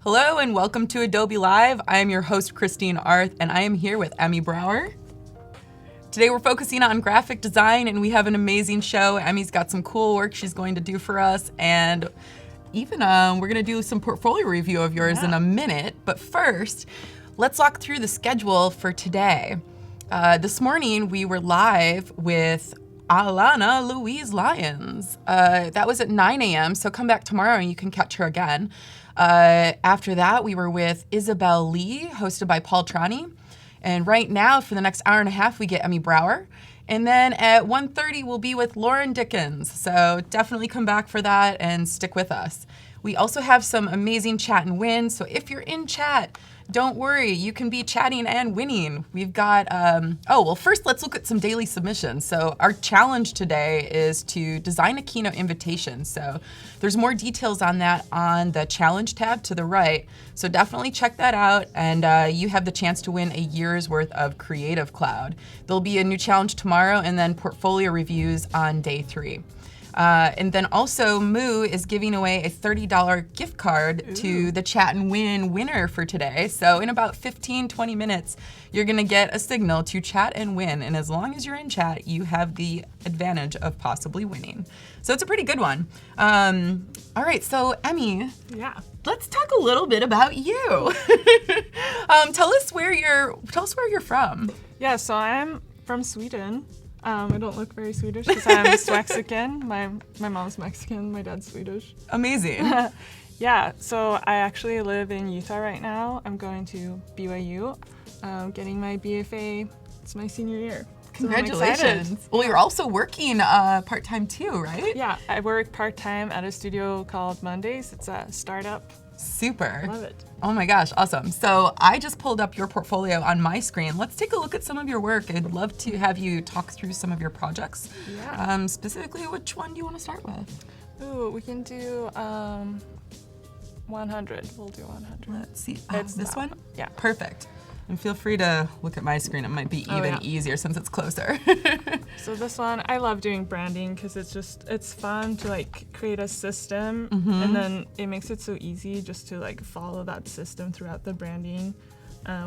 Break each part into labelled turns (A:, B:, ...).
A: Hello and welcome to Adobe Live. I am your host, Christine Arth, and I am here with Emmie Brower. Today we're focusing on graphic design, and we have an amazing show. Emmie's got some cool work she's going to do for us, and even we're going to do some portfolio review of yours in a minute. But first, let's walk through the schedule for today. This morning we were live with Alana Louise Lyons. That was at 9 a.m., so come back tomorrow and you can catch her again. After that, we were with Isabel Lee, hosted by Paul Trani. And right now, for the next hour and a half, we get Emmie Brower. And then at 1:30, we'll be with Lauren Dickens. So definitely come back for that and stick with us. We also have some amazing chat and win. So if you're in chat, don't worry, you can be chatting and winning. We've got, first let's look at some daily submissions. So our challenge today is to design a keynote invitation. So there's more details on that on the challenge tab to the right. So definitely check that out, and you have the chance to win a year's worth of Creative Cloud. There'll be a new challenge tomorrow and then portfolio reviews on day 3. And then also Moo is giving away a $30 gift card to the Chat and Win winner for today. So in about 15-20 minutes, you're gonna get a signal to chat and win. And as long as you're in chat, you have the advantage of possibly winning. So it's a pretty good one. All right, so Emmie, let's talk a little bit about you. Tell us where you're from.
B: Yeah, so I'm from Sweden. I don't look very Swedish because I'm Mexican. My mom's Mexican, my dad's Swedish.
A: Amazing.
B: Yeah, so I actually live in Utah right now. I'm going to BYU, getting my BFA. It's my senior year.
A: Congratulations. So well, you're also working part-time too, right?
B: Yeah, I work part-time at a studio called Mondays. It's a startup.
A: Super.
B: Love it.
A: Oh my gosh, awesome. So I just pulled up your portfolio on my screen. Let's take a look at some of your work. I'd love to have you talk through some of your projects.
B: Yeah.
A: Specifically, which one do you want to start with?
B: Ooh, we can do 100. We'll do 100.
A: Let's see.
B: This
A: one?
B: Yeah.
A: Perfect. And feel free to look at my screen. It might be even easier since it's closer.
B: So this one, I love doing branding because it's fun to like create a system, and then it makes it so easy just to like follow that system throughout the branding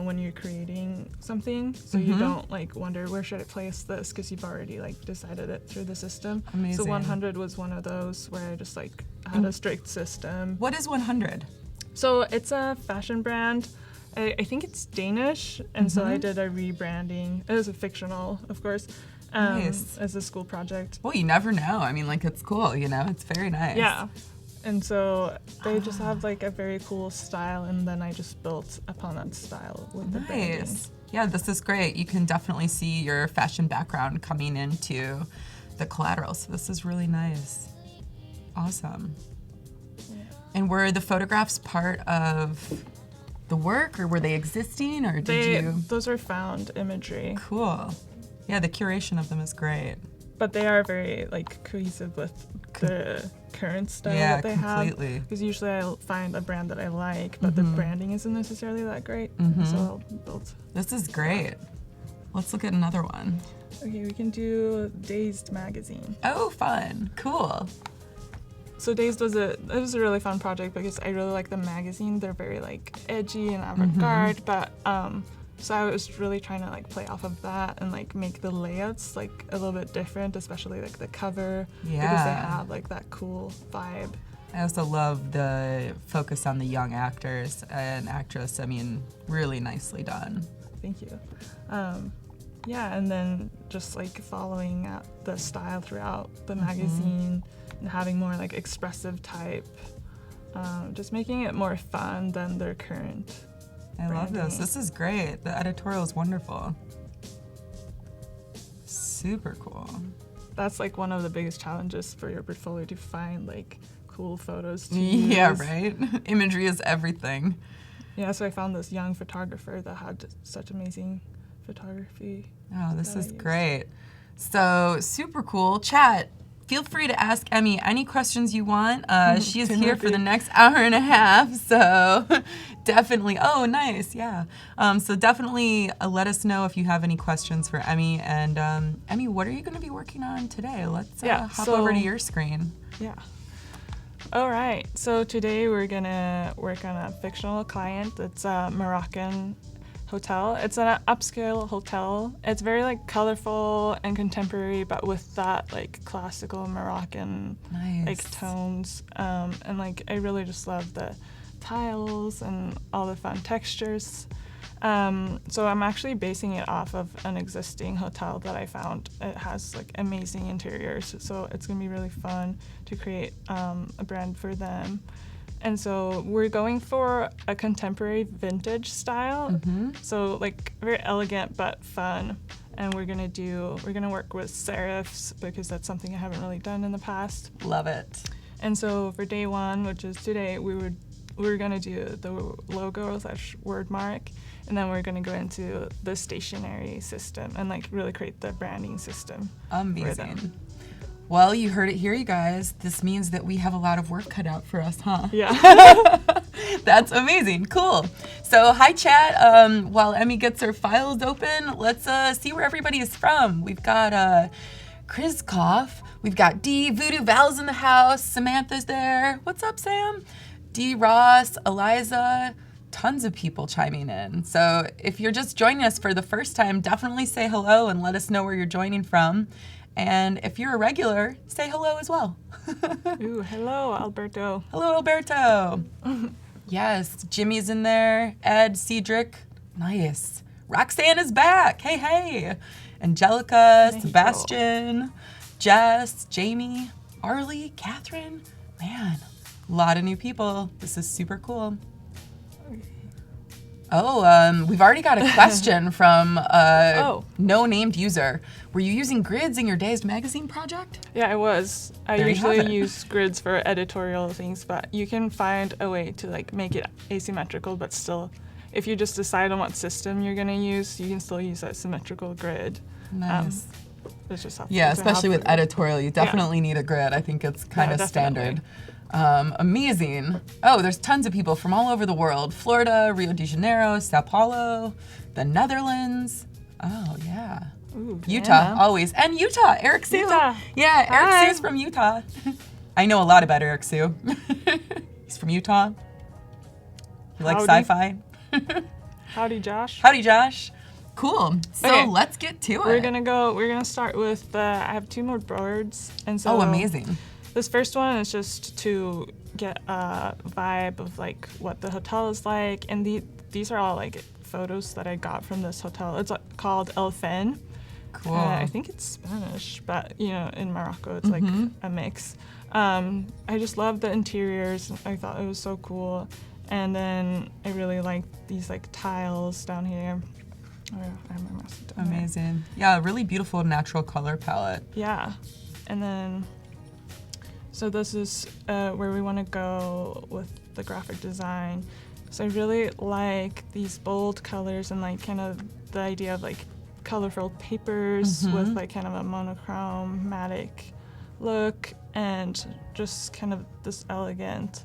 B: when you're creating something. So you don't like wonder where should I place this because you've already like decided it through the system.
A: Amazing.
B: So 100 was one of those where I just like had a strict system.
A: What is 100?
B: So it's a fashion brand. I think it's Danish, and so I did a rebranding. It was a fictional, of course,
A: nice.
B: As a school project.
A: Well, you never know. I mean, like, it's cool, you know? It's very nice.
B: Yeah. And so they just have, like, a very cool style, and then I just built upon that style with the branding.
A: Nice. Yeah, this is great. You can definitely see your fashion background coming into the collateral, so this is really nice. Awesome.
B: Yeah.
A: And were the photographs part of the work, or were they existing, or did you?
B: Those are found imagery.
A: Cool. Yeah, the curation of them is great.
B: But they are very like cohesive with the current style that they
A: completely.
B: have. Because usually I'll find a brand that I like, but the branding isn't necessarily that great. So I'll build.
A: This is great. Let's look at another one.
B: Okay, we can do Dazed magazine.
A: Oh, fun. Cool.
B: So Dazed was a really fun project because I really like the magazine. They're very like edgy and avant-garde, but so I was really trying to like play off of that and like make the layouts like a little bit different, especially like the cover because they have like that cool vibe.
A: I also love the focus on the young actors and actress. I mean, really nicely done.
B: Thank you. Yeah, and then just like following the style throughout the magazine and having more like expressive type, just making it more fun than their current
A: I love
B: branding.
A: this. This is great. The editorial is wonderful. Super cool.
B: That's like one of the biggest challenges for your portfolio, to find like cool photos to
A: Yeah,
B: use.
A: right? Imagery is everything.
B: Yeah, so I found this young photographer that had such amazing photography.
A: Oh, this
B: that I
A: is
B: used.
A: great. So, super cool. Chat, feel free to ask Emmie any questions you want. She is here for the next hour and a half, so definitely. Oh, nice, yeah. So definitely let us know if you have any questions for Emmie. And Emmie, what are you going to be working on today? Let's hop over to your screen.
B: Yeah. All right, so today we're gonna work on a fictional client. It's a Moroccan hotel. It's an upscale hotel. It's very like colorful and contemporary, but with that like classical Moroccan like tones. And like I really just love the tiles and all the fun textures. So I'm actually basing it off of an existing hotel that I found. It has like amazing interiors, so it's gonna be really fun to create a brand for them. And so we're going for a contemporary vintage style, so like very elegant but fun. And we're gonna work with serifs because that's something I haven't really done in the past.
A: Love it.
B: And so for day one, which is today, we're gonna do the logo / word mark, and then we're gonna go into the stationery system and like really create the branding system.
A: Amazing. Well, you heard it here, you guys. This means that we have a lot of work cut out for us, huh?
B: Yeah.
A: That's amazing. Cool. So, hi, chat. While Emmie gets her files open, let's see where everybody is from. We've got Kriskoff. We've got D. Voodoo Val's in the house. Samantha's there. What's up, Sam? D. Ross, Eliza. Tons of people chiming in. So if you're just joining us for the first time, definitely say hello and let us know where you're joining from. And if you're a regular, say hello as well.
B: Ooh, hello, Alberto.
A: Hello, Alberto. Yes, Jimmy's in there. Ed, Cedric. Nice. Roxanne is back. Hey, hey. Angelica, Sebastian, Jess, Jamie, Arlie, Catherine. Man, a lot of new people. This is super cool. Oh, we've already got a question from a no-named user. Were you using grids in your Dazed magazine project?
B: Yeah, I was. I usually use grids for editorial things, but you can find a way to like make it asymmetrical, but still, if you just decide on what system you're gonna use, you can still use that symmetrical grid.
A: Nice.
B: It's just helpful.
A: Yeah, especially with editorial, you definitely need a grid. I think it's kind of standard. Amazing. Oh, there's tons of people from all over the world. Florida, Rio de Janeiro, Sao Paulo, the Netherlands. Oh, yeah.
B: Ooh,
A: Utah, always. And Utah, Eric Sue.
B: Utah.
A: Yeah, Eric
B: Hi.
A: Sue's from Utah. I know a lot about Eric Sue. He's from Utah. He likes sci-fi.
B: Howdy, Josh.
A: Howdy, Josh. Cool. So
B: Okay.
A: let's get to it.
B: We're gonna start with I have 2 more boards, and so.
A: Oh, amazing.
B: This first one is just to get a vibe of like what the hotel is like, and these are all like photos that I got from this hotel. It's called El Fen.
A: Cool.
B: I think it's Spanish, but you know, in Morocco it's like a mix. I just love the interiors. I thought it was so cool, and then I really like these like tiles down here. Oh, I have my mouse down there.
A: Amazing. Yeah, really beautiful natural color palette.
B: Yeah, and then. So this is where we want to go with the graphic design. So I really like these bold colors and like kind of the idea of like colorful papers with like kind of a monochromatic look and just kind of this elegant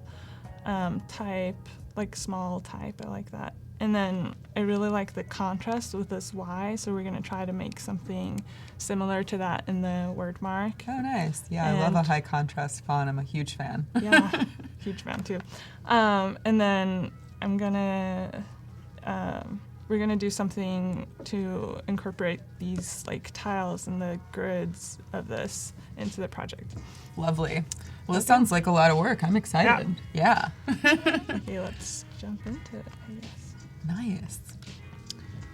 B: type, like small type. I like that. And then I really like the contrast with this Y, so we're going to try to make something similar to that in the word mark.
A: Oh, nice. Yeah, I love a high contrast font. I'm a huge fan.
B: Yeah, huge fan too. And then I'm gonna, we're gonna do something to incorporate these like tiles and the grids of this into the project.
A: Lovely. Well, this sounds like a lot of work. I'm excited. Yeah.
B: Okay, let's jump into it, I guess.
A: Nice.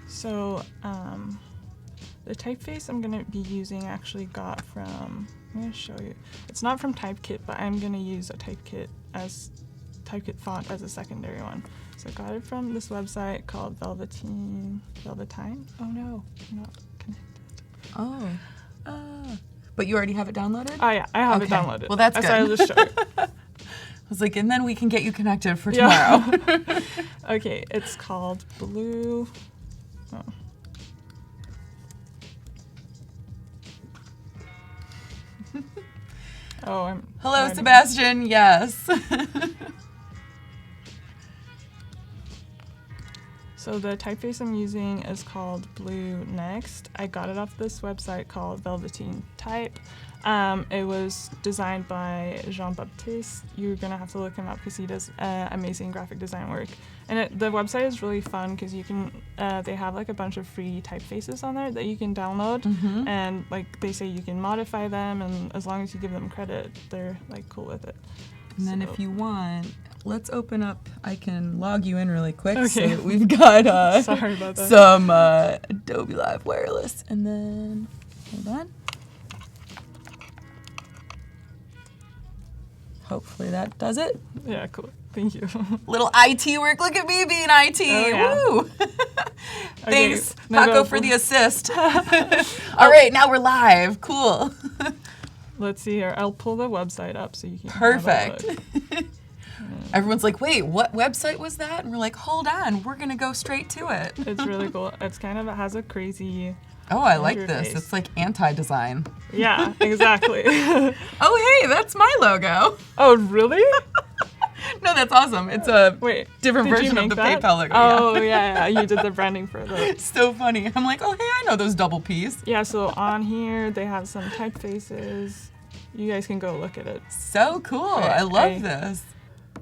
B: So the typeface I'm going to be using actually got from, I'm going to show you. It's not from Typekit, but I'm going to use a Typekit font as a secondary one. So I got it from this website called Velveteen. Oh no, I'm not connected.
A: Oh. But you already have it downloaded?
B: Oh yeah, I have it downloaded.
A: Well, that's good.
B: I'll just show you.
A: I was like, and then we can get you connected for tomorrow.
B: Okay, it's called Blue. Oh. I'm.
A: Hello,
B: already...
A: Sebastian. Yes.
B: So the typeface I'm using is called Blue Next. I got it off this website called Velveteen Type. It was designed by Jean-Baptiste. You're going to have to look him up because he does amazing graphic design work. And the website is really fun because you can, they have like a bunch of free typefaces on there that you can download. And like they say you can modify them, and as long as you give them credit, they're like cool with it.
A: And then
B: So-
A: if you want, let's open up, I can log you in really quick so
B: Okay.
A: that we've got
B: Sorry about that.
A: some Adobe Live Wireless. And then, hold on. Hopefully that does it.
B: Yeah, cool. Thank you.
A: Little IT work. Look at me being IT.
B: yeah.
A: Woo! Thanks,
B: now
A: Paco,
B: go
A: for
B: for-
A: the assist. All right, now we're live. Cool.
B: Let's see here. I'll pull the website up so you can have a
A: Perfect.
B: look.
A: Everyone's like, wait, what website was that? And we're like, hold on, we're going to go straight to it.
B: It's really cool. It's kind of, it has a crazy,
A: Oh, I like this.
B: Interface.
A: It's like anti-design.
B: yeah, exactly.
A: Oh, hey, that's my logo.
B: Oh, really?
A: No, that's awesome. It's a
B: Wait,
A: different
B: did you
A: version of
B: make
A: the
B: that?
A: PayPal logo.
B: Oh, yeah, you did the branding for the.
A: It's so funny. I'm like, oh, hey, I know those double P's.
B: Yeah, so on here they have some typefaces. You guys can go look at it.
A: So cool.
B: Okay,
A: I love
B: I-
A: this.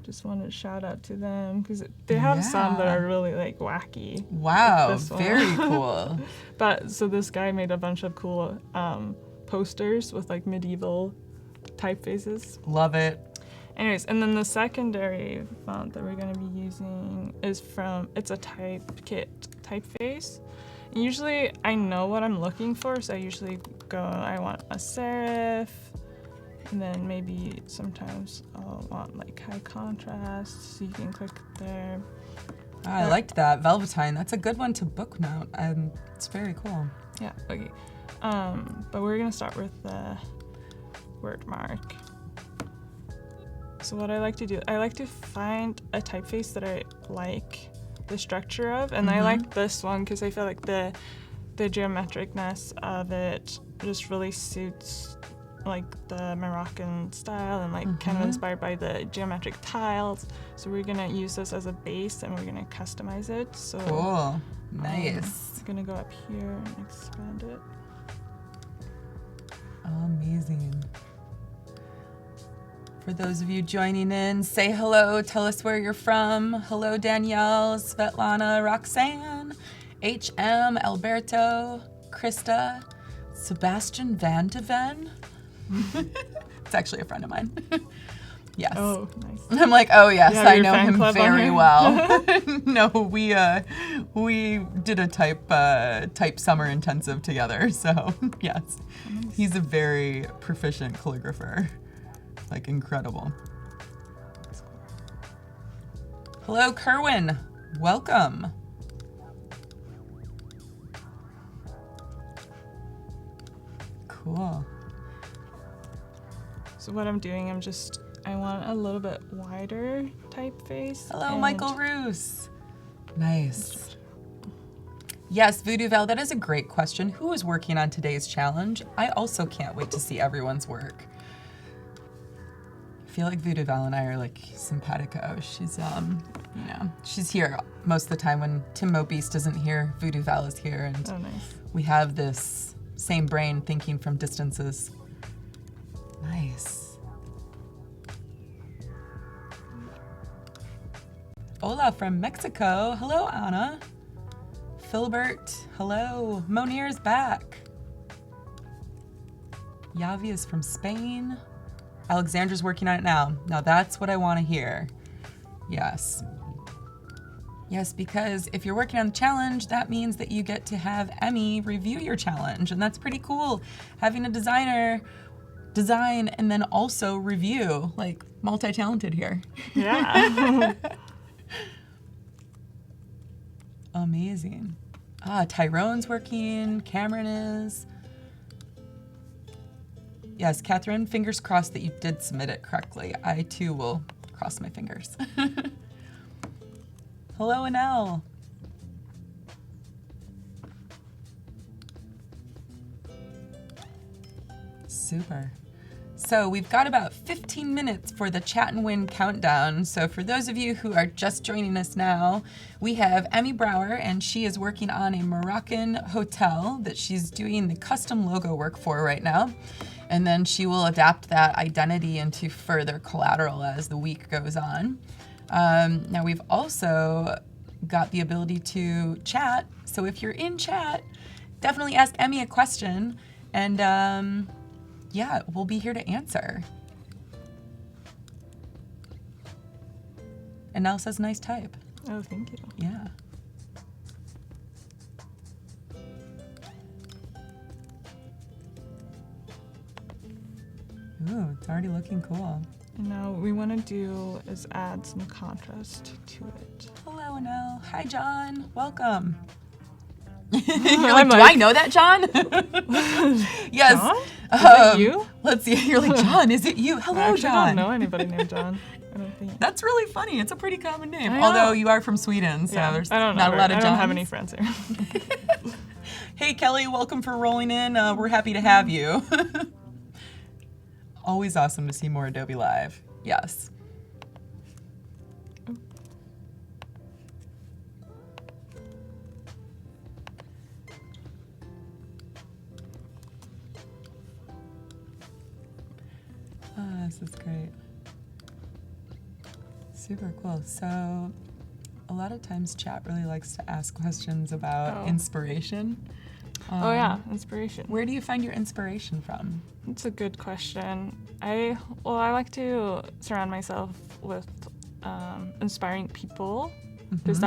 B: Just want to shout out to them because they have some that
A: Yeah.
B: are really like wacky.
A: Wow,
B: this one.
A: very cool.
B: But so this guy made a bunch of cool posters with like medieval typefaces.
A: Love it.
B: Anyways, and then the secondary font that we're going to be using is it's a Typekit typeface. And usually I know what I'm looking for, so I usually go, I want a serif, and then maybe sometimes I'll want like high contrast, so you can click there.
A: Oh, I liked that. Velveteen, that's a good one to booknote. It's very cool.
B: Yeah, okay. But we're going to start with the word mark. So what I like to do, I like to find a typeface that I like the structure of, and I like this one because I feel like the geometricness of it just really suits like the Moroccan style and like kind of inspired by the geometric tiles. So we're gonna use this as a base and we're gonna customize it. So
A: Cool. Nice.
B: I'm gonna go up here and expand it.
A: Amazing. For those of you joining in, say hello, tell us where you're from. Hello, Danielle, Svetlana, Roxanne, HM, Alberto, Krista, Sebastian Van de Ven. It's actually a friend of mine. Yes.
B: Oh, nice.
A: I'm like, oh yes,
B: You have
A: I
B: your
A: know
B: fan
A: him
B: club on
A: very
B: here?
A: well. No, we did a type summer intensive together. So yes, he's a very proficient calligrapher, like incredible. Hello, Kerwin. Welcome. Cool.
B: So what I'm doing, I want a little bit wider typeface.
A: Hello,
B: and-
A: Michael Roos. Nice. Yes, Voodoo Val, that is a great question. Who is working on today's challenge? I also can't wait to see everyone's work. I feel like Voodoo Val and I are like simpatico. She's, she's here most of the time when Tim Mo Beast isn't here. Voodoo Val is here, and
B: Oh, nice.
A: we have this same brain thinking from distances. Nice. Hola from Mexico. Hello, Anna. Filbert, hello. Monir's back. Yavi is from Spain. Alexandra's working on it now. Now that's what I want to hear. Yes. Yes, because if you're working on the challenge, that means that you get to have Emmie review your challenge, and that's pretty cool. Having a designer design and then also review, like multi-talented here.
B: Yeah.
A: Amazing. Tyrone's working, Cameron is. Yes, Catherine, fingers crossed that you did submit it correctly. I too will cross my fingers. Hello, Anel. Super. So we've got about 15 minutes for the Chat and Win countdown. So for those of you who are just joining us now, we have Emmie Brower, and she is working on a Moroccan hotel that she's doing the custom logo work for right now. And then she will adapt that identity into further collateral as the week goes on. Now we've also got the ability to chat. So if you're in chat, definitely ask Emmie a question, and yeah, we'll be here to answer. And Nell says nice type.
B: Oh, thank you.
A: Yeah. Ooh, it's already looking cool.
B: And now what we want to do is add some contrast to it.
A: Hello, Nell. Hi, John. Welcome. You're like, do I know that, John? Yes.
B: John? Is it you?
A: Let's see. You're like, John, is it you? Hello, John.
B: I don't know anybody named John. I don't think.
A: That's really funny. It's a pretty common name.
B: I know.
A: Although you are from Sweden, so there's not a lot of Johns.
B: I don't have any friends here.
A: Hey, Kelly, welcome for rolling in. We're happy to have you. Always awesome to see more Adobe Live. Yes. This is great. Super cool. So a lot of times chat really likes to ask questions about inspiration.
B: Oh yeah, inspiration.
A: Where do you find your inspiration from?
B: That's a good question. I like to surround myself with inspiring people, because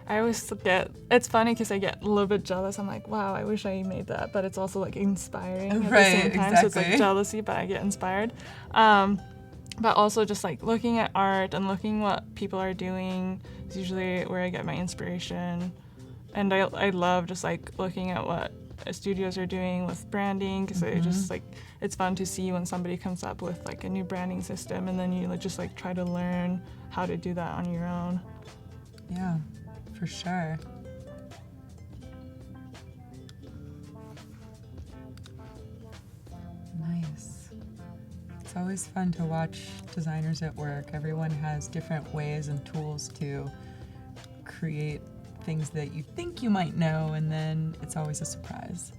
B: I always get, it's funny because I get a little bit jealous. I'm like, wow, I wish I made that, but it's also like inspiring at the same time. So it's like jealousy, but I get inspired. But also just like looking at art and looking what people are doing is usually where I get my inspiration. And I love just like looking at what studios are doing with branding, because it just like, it's fun to see when somebody comes up with like a new branding system, and then you just like try to learn how to do that on your own.
A: Yeah, for sure. Nice. It's always fun to watch designers at work. Everyone has different ways and tools to create things that you think you might know, and then it's always a surprise.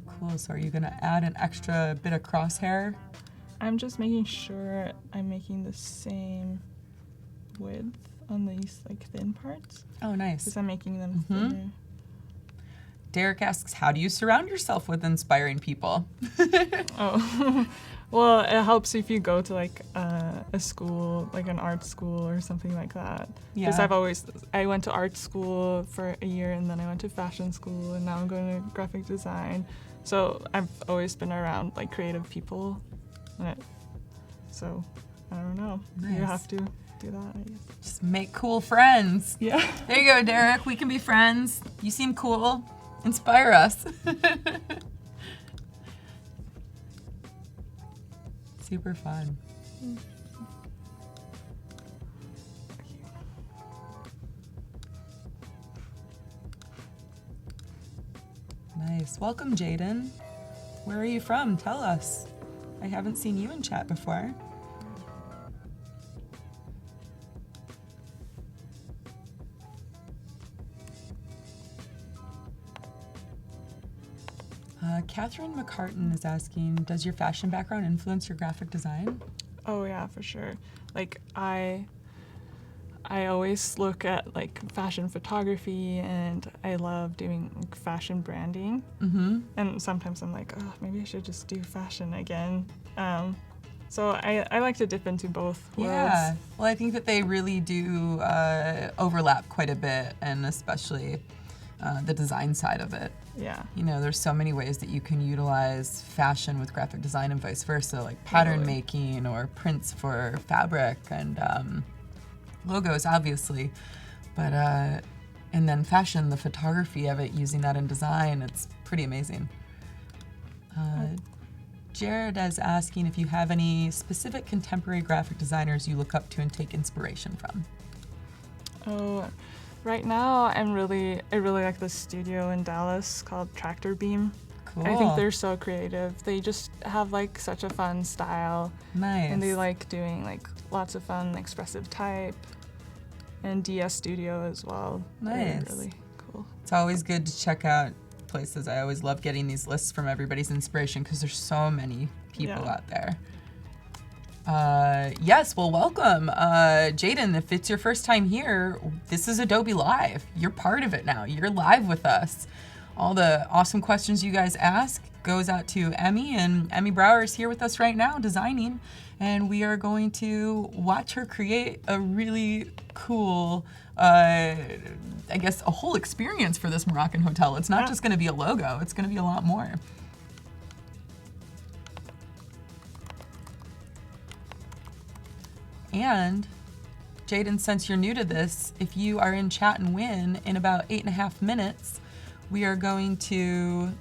A: Cool, so are you gonna add an extra bit of crosshair?
B: I'm just making sure I'm making the same width on these like thin parts.
A: Oh, nice.
B: Because I'm making them thinner.
A: Derek asks, how do you surround yourself with inspiring people?
B: Oh, well, it helps if you go to like a school, like an art school or something like that. Because I went to art school for a year, and then I went to fashion school, and now I'm going to graphic design. So I've always been around like creative people. So I don't know.
A: Nice.
B: You have to do that, I guess.
A: Just make cool friends.
B: Yeah.
A: There you go, Derek. We can be friends. You seem cool. Inspire us. Super fun. Nice. Welcome, Jaden. Where are you from? Tell us. I haven't seen you in chat before. Catherine McCartan is asking, does your fashion background influence your graphic design?
B: Oh yeah, for sure. Like I always look at like fashion photography, and I love doing like, fashion branding. And sometimes I'm like, oh, maybe I should just do fashion again. So I like to dip into both worlds.
A: Yeah. Well, I think that they really do overlap quite a bit, and especially the design side of it.
B: Yeah.
A: You know, there's so many ways that you can utilize fashion with graphic design and vice versa, like pattern making or prints for fabric and logos, obviously. But, and then fashion, the photography of it, using that in design, it's pretty amazing. Jared is asking if you have any specific contemporary graphic designers you look up to and take inspiration from.
B: Oh, Right now, I really like this studio in Dallas called Tractor Beam.
A: Cool.
B: I think they're so creative. They just have like such a fun style.
A: Nice.
B: And they like doing like lots of fun expressive type, and DS Studio as well.
A: Nice.
B: They're really cool.
A: It's always good to check out places. I always love getting these lists from everybody's inspiration because there's so many people out there. Yes, well, welcome. Jaden, if it's your first time here, this is Adobe Live. You're part of it now. You're live with us. All the awesome questions you guys ask goes out to Emmie, and Emmie Brower is here with us right now designing, and we are going to watch her create a really cool, I guess, a whole experience for this Moroccan hotel. It's not just going to be a logo, it's going to be a lot more. And Jaden, since you're new to this, if you are in Chat and Win in about 8.5 minutes, we are going to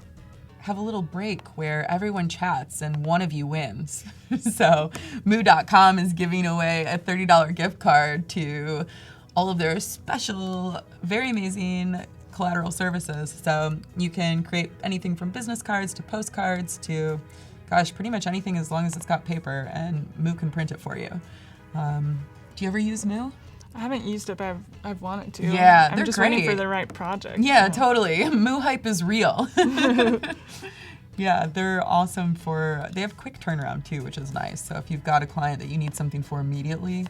A: have a little break where everyone chats and one of you wins. So Moo.com is giving away a $30 gift card to all of their special, very amazing collateral services. So you can create anything from business cards to postcards to, gosh, pretty much anything as long as it's got paper, and Moo can print it for you. Do you ever use Moo?
B: I haven't used it, but I've wanted to.
A: Yeah,
B: I'm
A: they're
B: just
A: great.
B: waiting for the right project.
A: Yeah, totally. Moo hype is real. Yeah, they're awesome they have quick turnaround too, which is nice. So if you've got a client that you need something for immediately,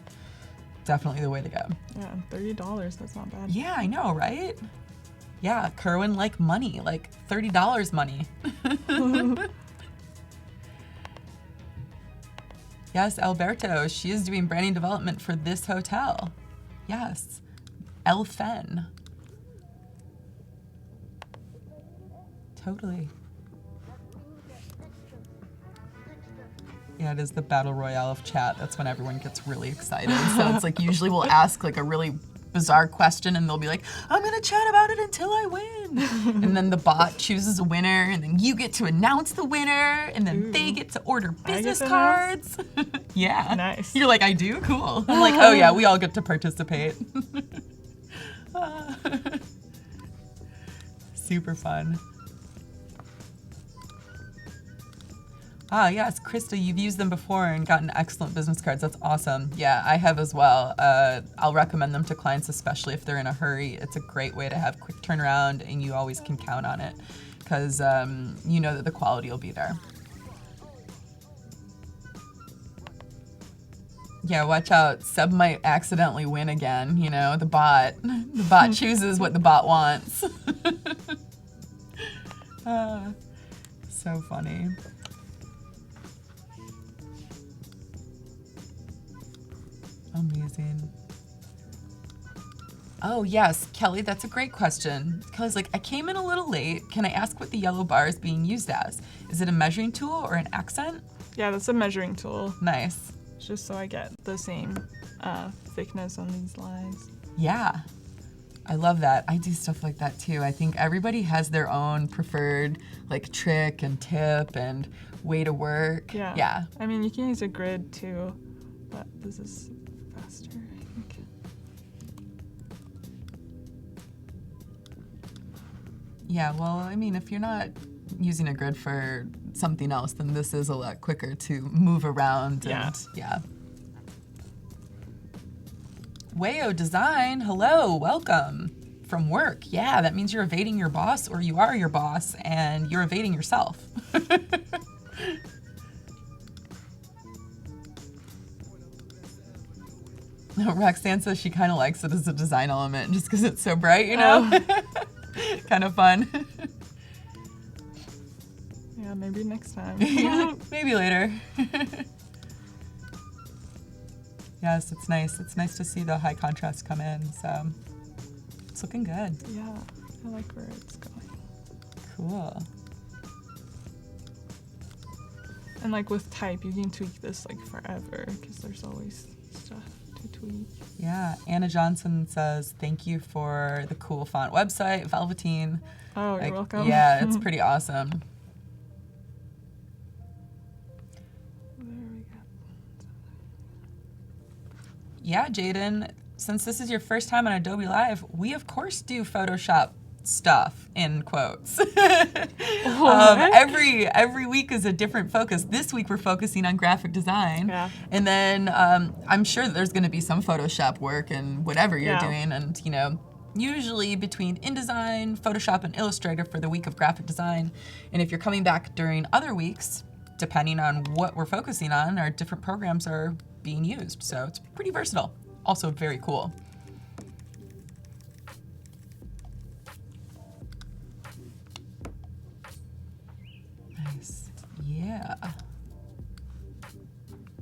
A: definitely the way to go.
B: Yeah, $30, that's not bad.
A: Yeah, I know, right? Yeah, Kerwin like money, like $30 money. Yes, Alberto, she is doing branding development for this hotel. Yes, Elfen. Totally. Yeah, it is the battle royale of chat. That's when everyone gets really excited. So it's like usually we'll ask like a really bizarre question and they'll be like, I'm gonna chat about it until I win. And then the bot chooses a winner and then you get to announce the winner and then they get to order business cards. Yeah.
B: Nice.
A: You're like, I do? Cool. I'm like, oh yeah, we all get to participate. Super fun. Ah, yes, Krista, you've used them before and gotten excellent business cards. That's awesome. Yeah, I have as well. I'll recommend them to clients, especially if they're in a hurry. It's a great way to have quick turnaround, and you always can count on it because you know that the quality will be there. Yeah, watch out. Seb might accidentally win again, you know, the bot. The bot chooses what the bot wants. So funny. Amazing. Oh yes, Kelly, that's a great question. Kelly's like, I came in a little late. Can I ask what the yellow bar is being used as? Is it a measuring tool or an accent?
B: Yeah, that's a measuring tool.
A: Nice.
B: Just so I get the same thickness on these lines.
A: Yeah, I love that. I do stuff like that too. I think everybody has their own preferred like trick and tip and way to work.
B: Yeah.
A: Yeah.
B: I mean, you can use a grid too, but this is faster, I think.
A: Yeah, well, I mean, if you're not using a grid for something else, then this is a lot quicker to move around. And, yeah. Wayo Design, hello, welcome from work. Yeah, that means you're evading your boss, or you are your boss, and you're evading yourself. Roxanne says she kind of likes it as a design element just because it's so bright, you know? Kind of fun.
B: Yeah, maybe next time.
A: Maybe later. Yes, it's nice. It's nice to see the high contrast come in, so it's looking good.
B: Yeah, I like where it's going.
A: Cool.
B: And like with type, you can tweak this like forever because there's always stuff to tweak.
A: Yeah, Anna Johnson says, thank you for the cool font website, Velveteen.
B: Oh, you're welcome.
A: Yeah, it's pretty awesome.
B: There we go.
A: Yeah, Jaden. since this is your first time on Adobe Live, we of course do Photoshop stuff in quotes. Every week is a different focus. This week we're focusing on graphic design, and then I'm sure that there's going to be some Photoshop work and whatever you're doing, and usually between InDesign, Photoshop, and Illustrator for the week of graphic design. And if you're coming back during other weeks, depending on what we're focusing on, our different programs are being used. So it's pretty versatile. Also very cool. Nice. Yeah.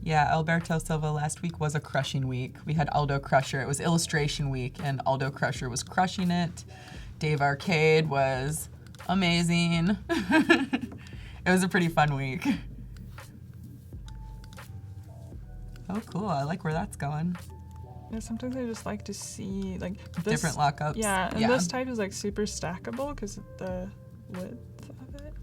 A: Yeah, Alberto Silva last week was a crushing week. We had Aldo Crusher. It was illustration week, and Aldo Crusher was crushing it. Dave Arcade was amazing. It was a pretty fun week. Oh, cool. I like where that's going.
B: Yeah, sometimes I just like to see like this,
A: different lockups.
B: Yeah, and this type is like super stackable because of the width of it.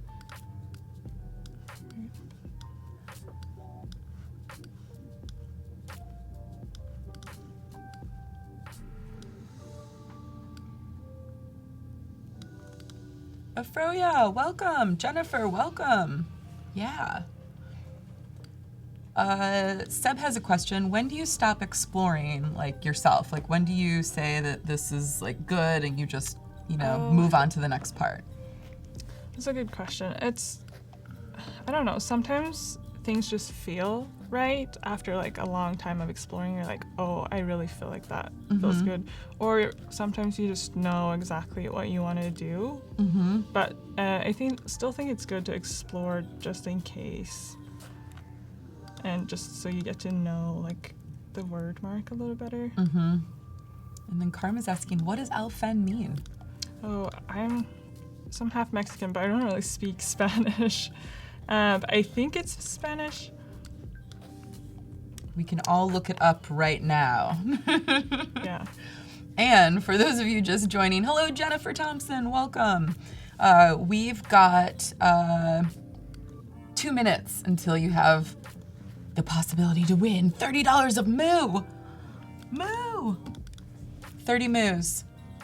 A: Afroya, welcome. Jennifer, welcome. Yeah. Seb has a question. When do you stop exploring like yourself? Like when do you say that this is like good and you just, move on to the next part?
B: That's a good question. I don't know, sometimes things just feel right after like a long time of exploring. You're like, oh, I really feel like that feels good. Or sometimes you just know exactly what you want to do. But I still think it's good to explore just in case. And just so you get to know like the word mark a little better.
A: And then Karma's asking, what does Alfen mean?
B: Oh, I'm half Mexican, but I don't really speak Spanish. But I think it's Spanish.
A: We can all look it up right now.
B: Yeah.
A: And for those of you just joining, hello, Jennifer Thompson, welcome. We've got 2 minutes until you have the possibility to win $30 of Moo. Moo. 30 Moos.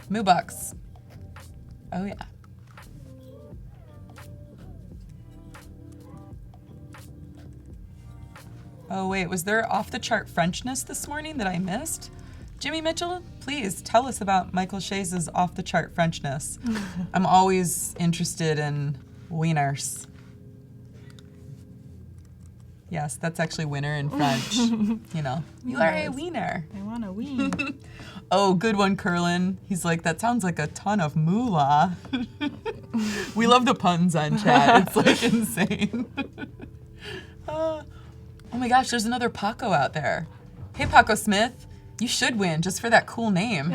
A: Moo bucks. Oh, yeah. Oh, wait, was there off-the-chart Frenchness this morning that I missed? Jimmy Mitchell, please tell us about Michael Shays' off-the-chart Frenchness. I'm always interested in wieners. Yes, that's actually winner in French. You are a wiener.
B: I want a ween.
A: Oh, good one, Curlin. He's like, that sounds like a ton of moolah. We love the puns on chat. It's like insane. Oh my gosh, there's another Paco out there. Hey, Paco Smith. You should win just for that cool name.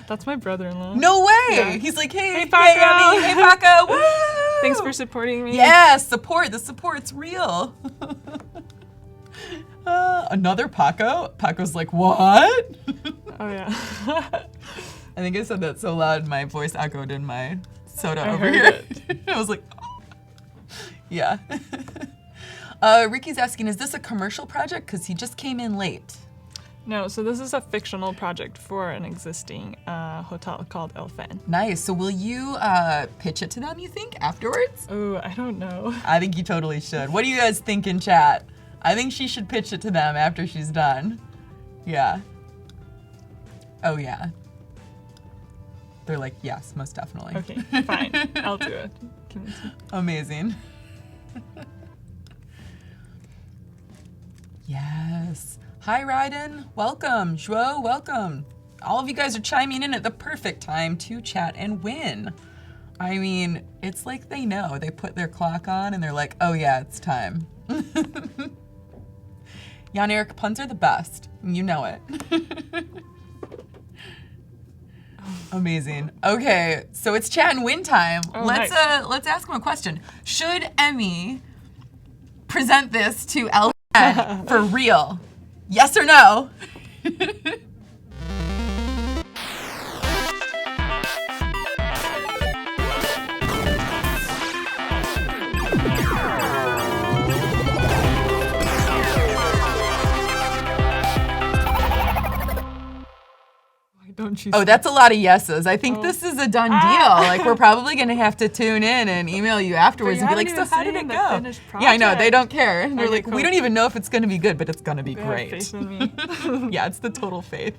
B: That's my brother-in-law.
A: No way! Yeah. He's like, hey Paco! Emmie, hey Paco! Woo!
B: Thanks for supporting me.
A: Yeah, support. The support's real. Another Paco? Paco's like, what?
B: Oh, yeah.
A: I think I said that so loud my voice echoed in my soda over here. I was like, oh. Yeah. Ricky's asking, is this a commercial project? Because he just came in late.
B: No, so this is a fictional project for an existing hotel called Elfen.
A: Nice. So will you pitch it to them, you think, afterwards?
B: Oh, I don't know.
A: I think you totally should. What do you guys think in chat? I think she should pitch it to them after she's done. Yeah. Oh, yeah. They're like, yes, most definitely.
B: Okay, fine. I'll do it.
A: Amazing. Yes. Hi, Ryden. Welcome. Joe, welcome. All of you guys are chiming in at the perfect time to chat and win. I mean, it's like they know. They put their clock on and they're like, oh yeah, it's time. Jan Eric, puns are the best. You know it. Amazing. Okay, so it's chat and win time.
B: Oh,
A: let's ask him a question. Should Emmie present this to Elfen for real? Yes or no?
B: she
A: Oh,
B: said.
A: that's a lot of yeses. I think
B: Oh.
A: this is a done deal. Like, we're probably going to have to tune in and email you afterwards
B: you
A: and be like,
B: haven't
A: so
B: even
A: how did it
B: seen the
A: go?
B: finished
A: Yeah, I know. They
B: project.
A: don't care. And they're
B: Okay,
A: like, we
B: cool.
A: don't even know if it's going to be good, but it's going to be
B: They have
A: great.
B: faith in me.
A: Yeah, it's the total faith.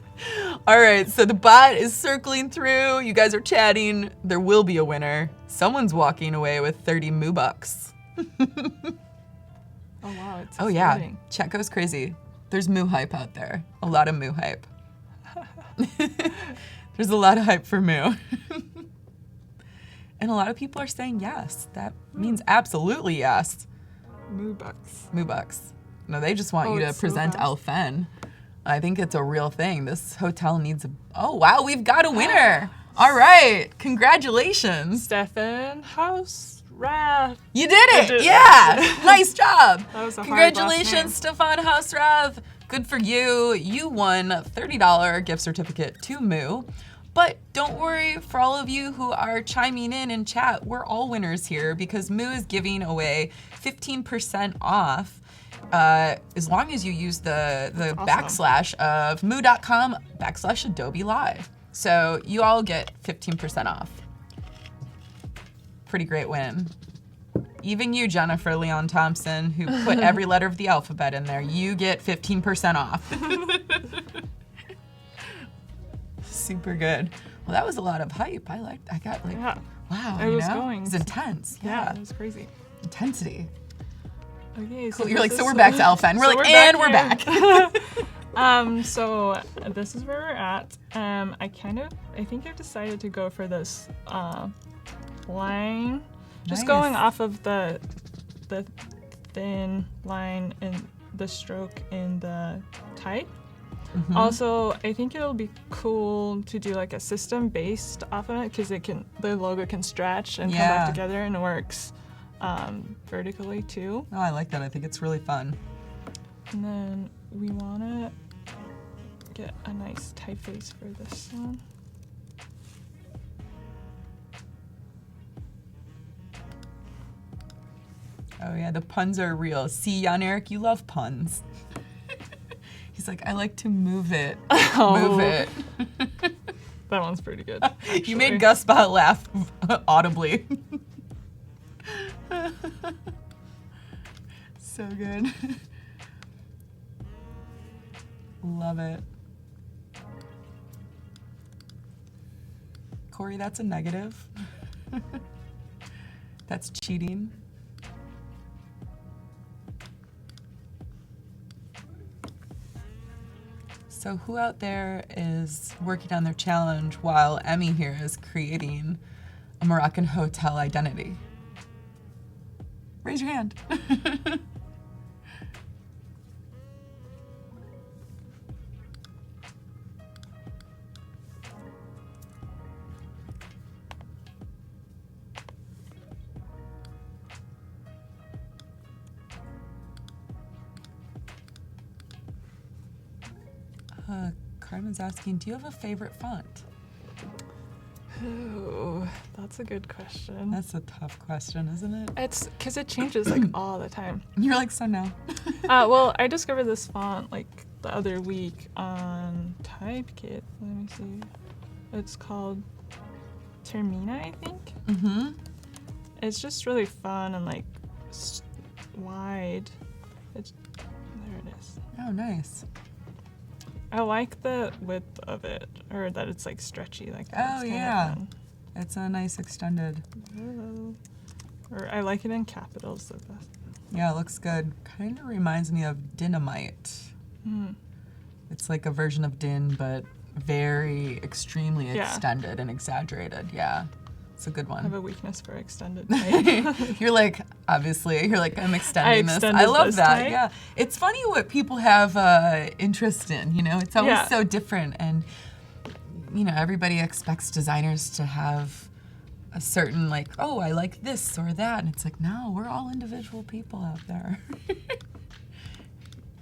A: All right, so the bot is circling through. You guys are chatting. There will be a winner. Someone's walking away with 30 moo bucks.
B: Oh wow, it's
A: Oh yeah,
B: exploding.
A: chat goes crazy. There's moo hype out there. A lot of moo hype. There's a lot of hype for moo. And a lot of people are saying yes. That means absolutely yes.
B: Moo bucks.
A: Moo bucks. No, they just want
B: Oh,
A: you to
B: it's so
A: present
B: fast.
A: Elfen. I think it's a real thing. This hotel needs a... Oh, wow, we've got a winner. All right, congratulations.
B: Stefan Hausrath.
A: You did it,
B: did it.
A: yeah. Nice job.
B: That was a hard last name.
A: Congratulations, Stefan Hausrath. Good for you. You won a $30 gift certificate to Moo. But don't worry, for all of you who are chiming in chat, we're all winners here because Moo is giving away 15% off as long as you use the
B: Awesome.
A: backslash of moo.com/Adobe Live. So you all get 15% off. Pretty great win. Even you, Jennifer Leon Thompson, who put every letter of the alphabet in there, you get 15% off. Super good. Well, that was a lot of hype. I got like,
B: Yeah.
A: wow,
B: It
A: you
B: was
A: know?
B: going.
A: It was intense.
B: Yeah,
A: Yeah,
B: it was crazy.
A: intensity.
B: Okay, so
A: Cool. You're like,
B: this
A: so
B: is-
A: we're back to Elfen. We're
B: so
A: like,
B: we're
A: and we're
B: back
A: back.
B: So this is where we're at. I think I've decided to go for this line, just
A: Nice.
B: going off of the thin line and the stroke in the type.
A: Mm-hmm.
B: Also, I think it'll be cool to do like a system based off of it because the logo can stretch and come
A: Yeah.
B: back together and it works vertically too.
A: Oh, I like that. I think it's really fun.
B: And then we want to get a nice typeface for this one.
A: Oh yeah, the puns are real. See, Jan Eric, you love puns. He's like, I like to move it. Move it.
B: That one's pretty good.
A: You
B: actually.
A: made Gus Bot laugh audibly. So good. Love it. Corey, that's a negative. That's cheating. So who out there is working on their challenge while Emmie here is creating a Moroccan hotel identity? Raise your hand. Carmen's asking, do you have a favorite font?
B: Ooh, that's a good question.
A: That's a tough question, isn't it?
B: It's because it changes like all the time.
A: You're like, so no.
B: Well, I discovered this font like the other week on Typekit. Let me see. It's called Termina, I think.
A: Mm-hmm.
B: It's just really fun and like wide. It's there. It is.
A: Oh, nice.
B: I like the width of it, or that it's like stretchy like that.
A: Oh,
B: It's kinda
A: yeah.
B: fun.
A: It's a nice extended.
B: Or I like it in capitals the best.
A: Yeah, it looks good. Kind of reminds me of Dynamite.
B: Mm.
A: It's like a version of Din, but very extremely
B: Yeah.
A: extended and exaggerated. Yeah, it's a good
B: I have
A: one.
B: a weakness for extended type.
A: You're like, obviously, you're like, I'm extending this. I
B: extended
A: love
B: this
A: that.
B: type.
A: Yeah, it's funny what people have interest in. You know, it's always
B: Yeah.
A: so different, and you know, everybody expects designers to have a certain like, oh, I like this or that, and it's like, no, we're all individual people out there.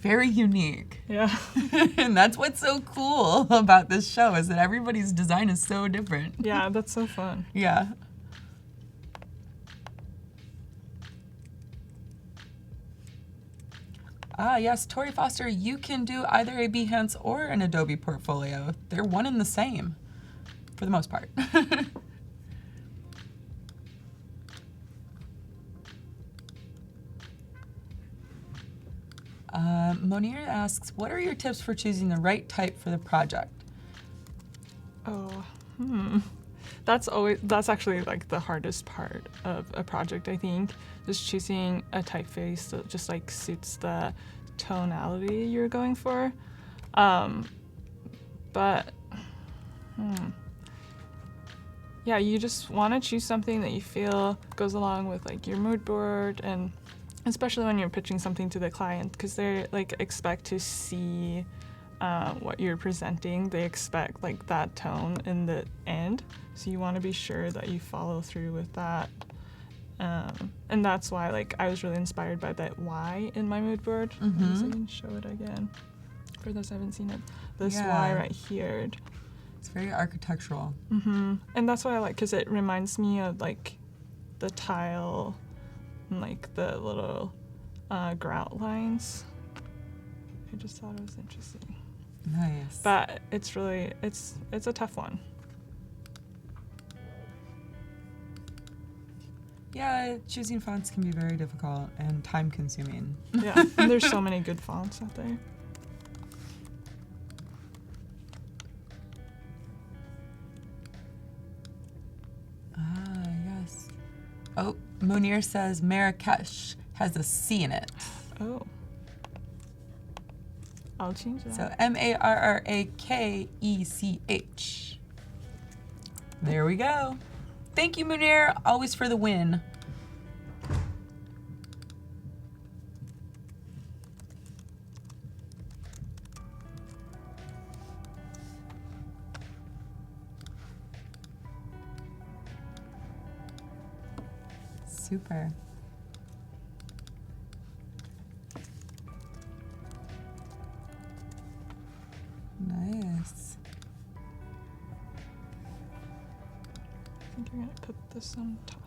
A: Very unique.
B: Yeah.
A: And that's what's so cool about this show is that everybody's design is so different.
B: Yeah, that's so fun.
A: Yeah. Ah, yes, Tori Foster, you can do either a Behance or an Adobe portfolio. They're one and the same. for the most part. Monir asks, what are your tips for choosing the right type for the project?
B: That's actually like the hardest part of a project, I think. Just choosing a typeface that just like suits the tonality you're going for. Yeah, you just want to choose something that you feel goes along with like your mood board, and especially when you're pitching something to the client, because they like expect to see what you're presenting. They expect like that tone in the end, so you want to be sure that you follow through with that. And that's why like I was really inspired by that Y in my mood board. I guess I can show it again for those who haven't seen it. This Y right here.
A: It's very architectural.
B: And that's what I like, because it reminds me of like the tile and like the little grout lines. I just thought it was interesting.
A: Nice.
B: But it's really, it's a tough one.
A: Yeah, choosing fonts can be very difficult and time consuming.
B: Yeah, and there's so many good fonts out there.
A: Yes. Oh, Munir says Marrakesh has a C in it.
B: Oh. I'll change that.
A: So Marrakech. There we go. Thank you, Munir. Always for the win. Super. Nice.
B: I think I'm gonna put this on top.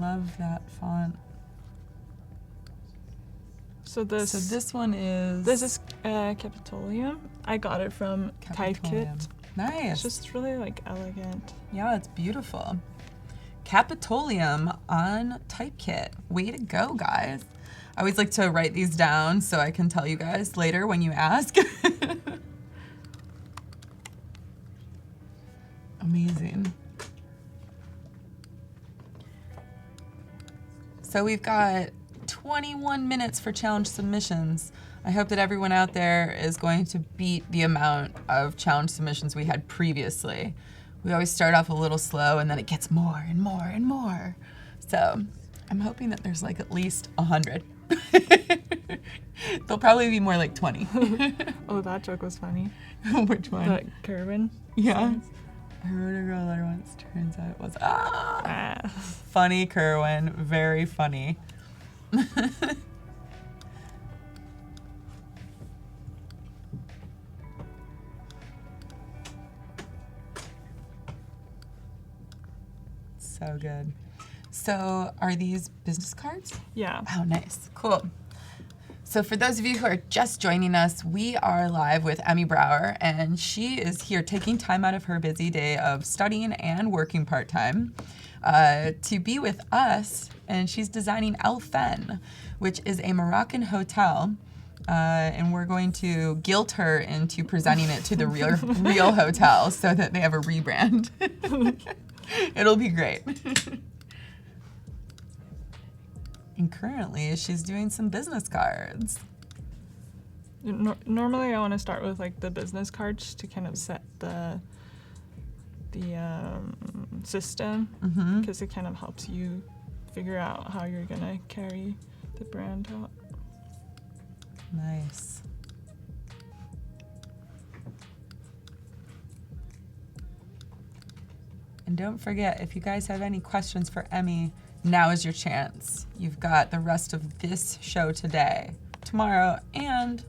A: Love that font.
B: So this
A: one is...
B: This is Capitolium. I got it from Typekit.
A: Nice.
B: It's just really like elegant.
A: Yeah, it's beautiful. Capitolium on Typekit. Way to go, guys. I always like to write these down so I can tell you guys later when you ask. Amazing. So we've got 21 minutes for challenge submissions. I hope that everyone out there is going to beat the amount of challenge submissions we had previously. We always start off a little slow and then it gets more and more and more. So I'm hoping that there's like at least 100. There'll probably be more like 20.
B: Oh, that joke was funny.
A: Which one?
B: The Kerwin.
A: Yeah. I wrote a girl letter once. Turns out it was funny, Kerwin. Very funny. So good. So are these business cards?
B: Yeah.
A: Oh, nice. Cool. So for those of you who are just joining us, we are live with Emmie Brower, and she is here taking time out of her busy day of studying and working part-time to be with us, and she's designing El Fen, which is a Moroccan hotel, and we're going to guilt her into presenting it to the real hotel so that they have a rebrand. It'll be great. And currently, she's doing some business cards.
B: Normally, I want to start with like the business cards to kind of set the system, because it kind of helps you figure out how you're gonna carry the brand out.
A: Nice. And don't forget, if you guys have any questions for Emmie, now is your chance. You've got the rest of this show today, tomorrow, and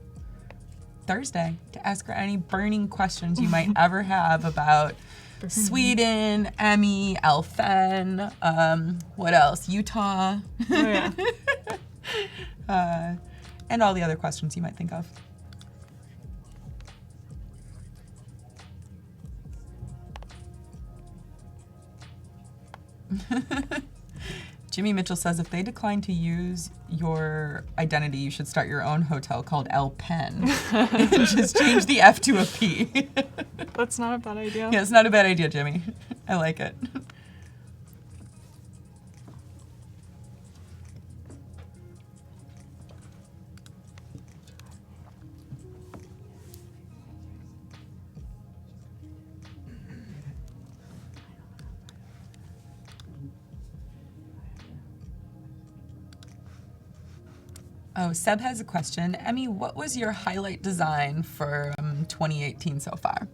A: Thursday to ask her any burning questions you might ever have about Sweden, Emmie, Elfen, what else? Utah.
B: Oh, yeah.
A: And all the other questions you might think of. Jimmy Mitchell says if they decline to use your identity, you should start your own hotel called El Pen. And just change the F to a P.
B: That's not a bad idea.
A: Yeah, it's not a bad idea, Jimmy. I like it. Oh, Seb has a question. Emmie, what was your highlight design for 2018 so far?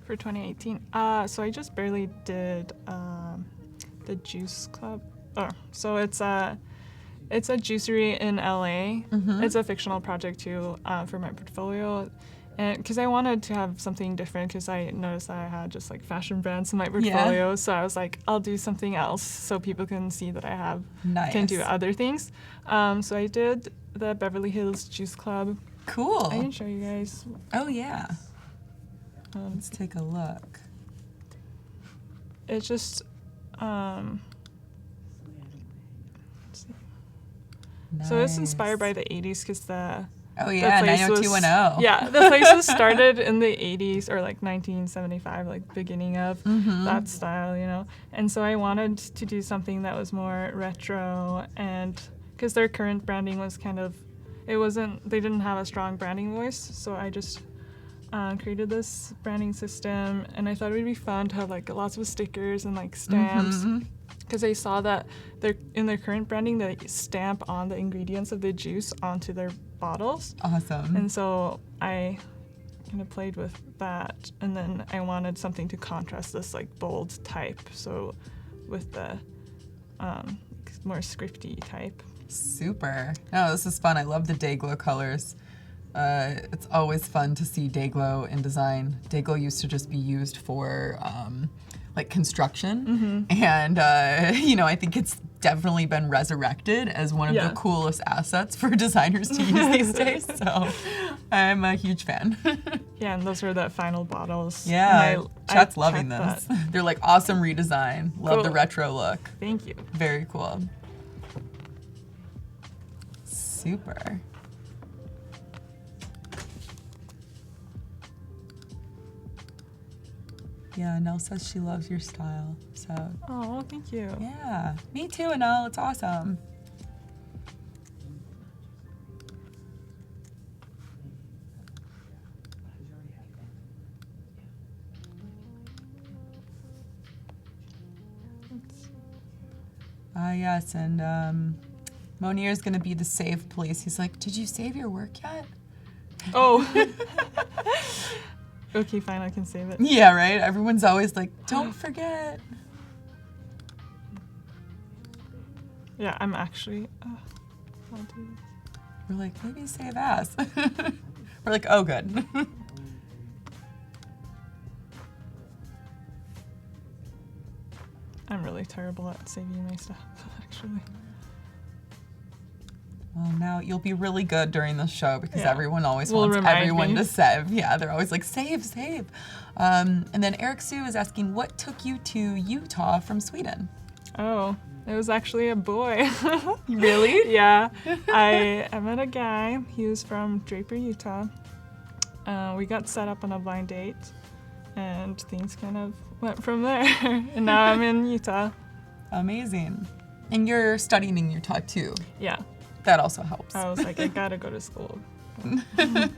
B: For 2018, so I just barely did the Juice Club. Oh, so it's a juicery in LA.
A: Mm-hmm.
B: It's a fictional project too for my portfolio, and because I wanted to have something different, because I noticed that I had just like fashion brands in my portfolio. So I was like, I'll do something else so people can see that I can do other things. So I did the Beverly Hills Juice Club.
A: Cool.
B: I can show you guys.
A: Oh yeah. Let's take a look.
B: It's just, let's see.
A: Nice.
B: So it's inspired by the 80s because
A: Oh yeah, 90210.
B: Yeah, the places started in the 80s or like 1975, like beginning of that style, you know. And so I wanted to do something that was more retro, and because their current branding was kind of, they didn't have a strong branding voice, so I just created this branding system, and I thought it would be fun to have like lots of stickers and like stamps, because I saw that in their current branding they stamp on the ingredients of the juice onto their bottles.
A: Awesome.
B: And so I kind of played with that, and then I wanted something to contrast this like bold type, so with the more scripty type.
A: Super. Oh, this is fun. I love the Dayglow colors. It's always fun to see Dayglow in design. Dayglow used to just be used for like construction, and I think it's definitely been resurrected as one of the coolest assets for designers to use these days. So I'm a huge fan.
B: Yeah, and those are the final bottles.
A: Yeah, chat's loving
B: kept
A: this. They're like awesome redesign. Love the retro look.
B: Thank you.
A: Very cool. Super. Yeah, Nell says she loves your style, so.
B: Oh, thank you.
A: Yeah, me too, Nell. It's awesome. Yes, and Monier's gonna be the save police. He's like, did you save your work yet?
B: Oh. Okay, fine, I can save it.
A: Yeah, right? Everyone's always like, don't forget.
B: Yeah, I'm actually, I'll do this.
A: We're like, maybe save as. We're like, oh, good.
B: I'm really terrible at saving my stuff, actually.
A: Well, now you'll be really good during the show because everyone always wants
B: remind
A: everyone
B: me
A: to save. Yeah, they're always like, save, save. And then Eric Sue is asking, what took you to Utah from Sweden?
B: Oh, it was actually a boy.
A: Really?
B: Yeah. I met a guy. He was from Draper, Utah. We got set up on a blind date, and things kind of went from there. And now I'm in Utah.
A: Amazing. And you're studying in Utah too.
B: Yeah.
A: That also helps.
B: I was like, I gotta go to school.
A: You're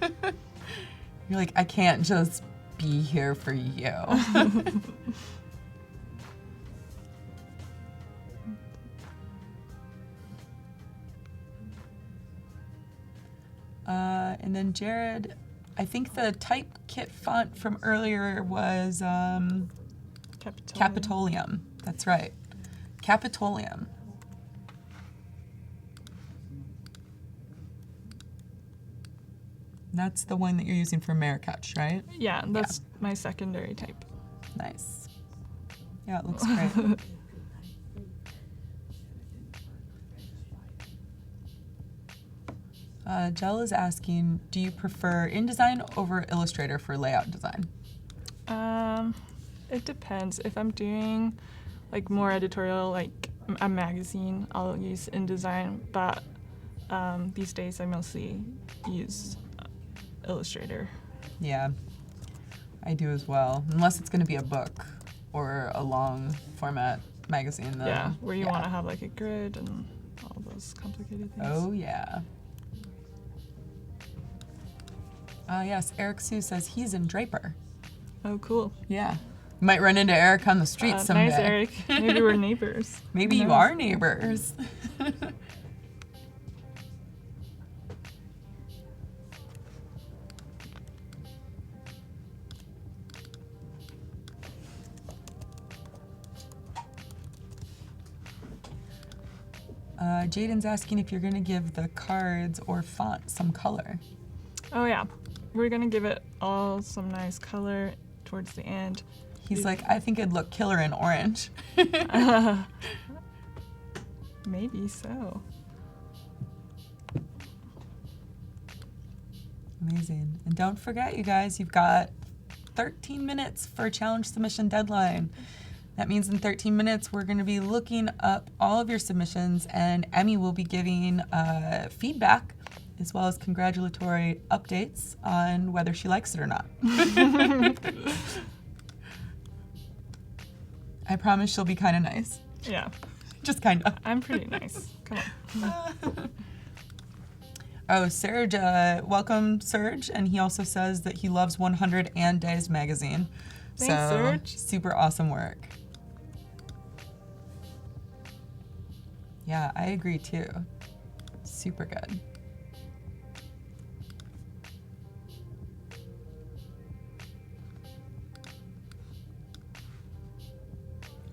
A: like, I can't just be here for you. And then Jared, I think the type kit font from earlier was Capitolium. That's right. Capitolium. That's the one that you're using for Marrakech, right?
B: Yeah, that's my secondary type.
A: Nice. Yeah, it looks great. Jell is asking, do you prefer InDesign over Illustrator for layout design?
B: It depends. If I'm doing like more editorial, like a magazine, I'll use InDesign, but these days I mostly use Illustrator.
A: Yeah, I do as well. Unless it's going to be a book or a long format magazine. Then,
B: yeah, where you want to have like a grid and all those complicated things.
A: Oh, yeah. Yes, Eric Sue says he's in Draper.
B: Oh, cool.
A: Yeah. You might run into Eric on the street someday.
B: Nice, Eric. Maybe we're neighbors.
A: Maybe you are neighbors. Jaden's asking if you're going to give the cards or font some color.
B: Oh, yeah. We're going to give it all some nice color towards the end.
A: He's like, I think it'd look killer in orange.
B: Maybe so.
A: Amazing. And don't forget, you guys, you've got 13 minutes for a challenge submission deadline. That means in 13 minutes, we're going to be looking up all of your submissions, and Emmie will be giving feedback as well as congratulatory updates on whether she likes it or not. I promise she'll be kind of nice.
B: Yeah.
A: Just kind of.
B: I'm pretty nice. Come on.
A: Oh, Serge, welcome, Serge. And he also says that he loves 100 and Days magazine.
B: Thanks, Serge.
A: Super awesome work. Yeah, I agree too. Super good.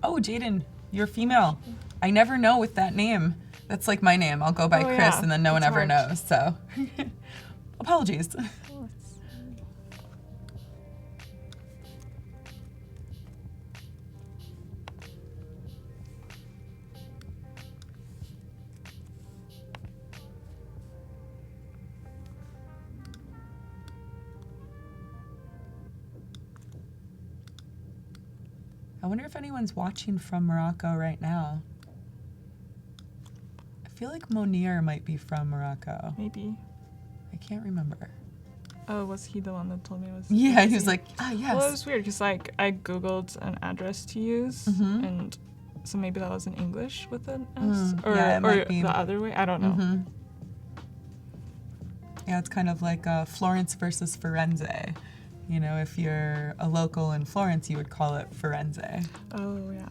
A: Oh, Jaden, you're female. I never know with that name. That's like my name. I'll go by Chris,
B: yeah.
A: and then no one ever
B: hard.
A: knows. So, apologies. I wonder if anyone's watching from Morocco right now. I feel like Monir might be from Morocco.
B: Maybe.
A: I can't remember.
B: Oh, was he the one that told me it was?
A: Yeah, he was like, yes.
B: Well, it was weird because like I googled an address to use, and so maybe that was in English with an S, or
A: yeah, it might be.
B: the other way. I don't know.
A: Yeah, it's kind of like Florence versus Firenze. You know, if you're a local in Florence, you would call it Firenze.
B: Oh, yeah.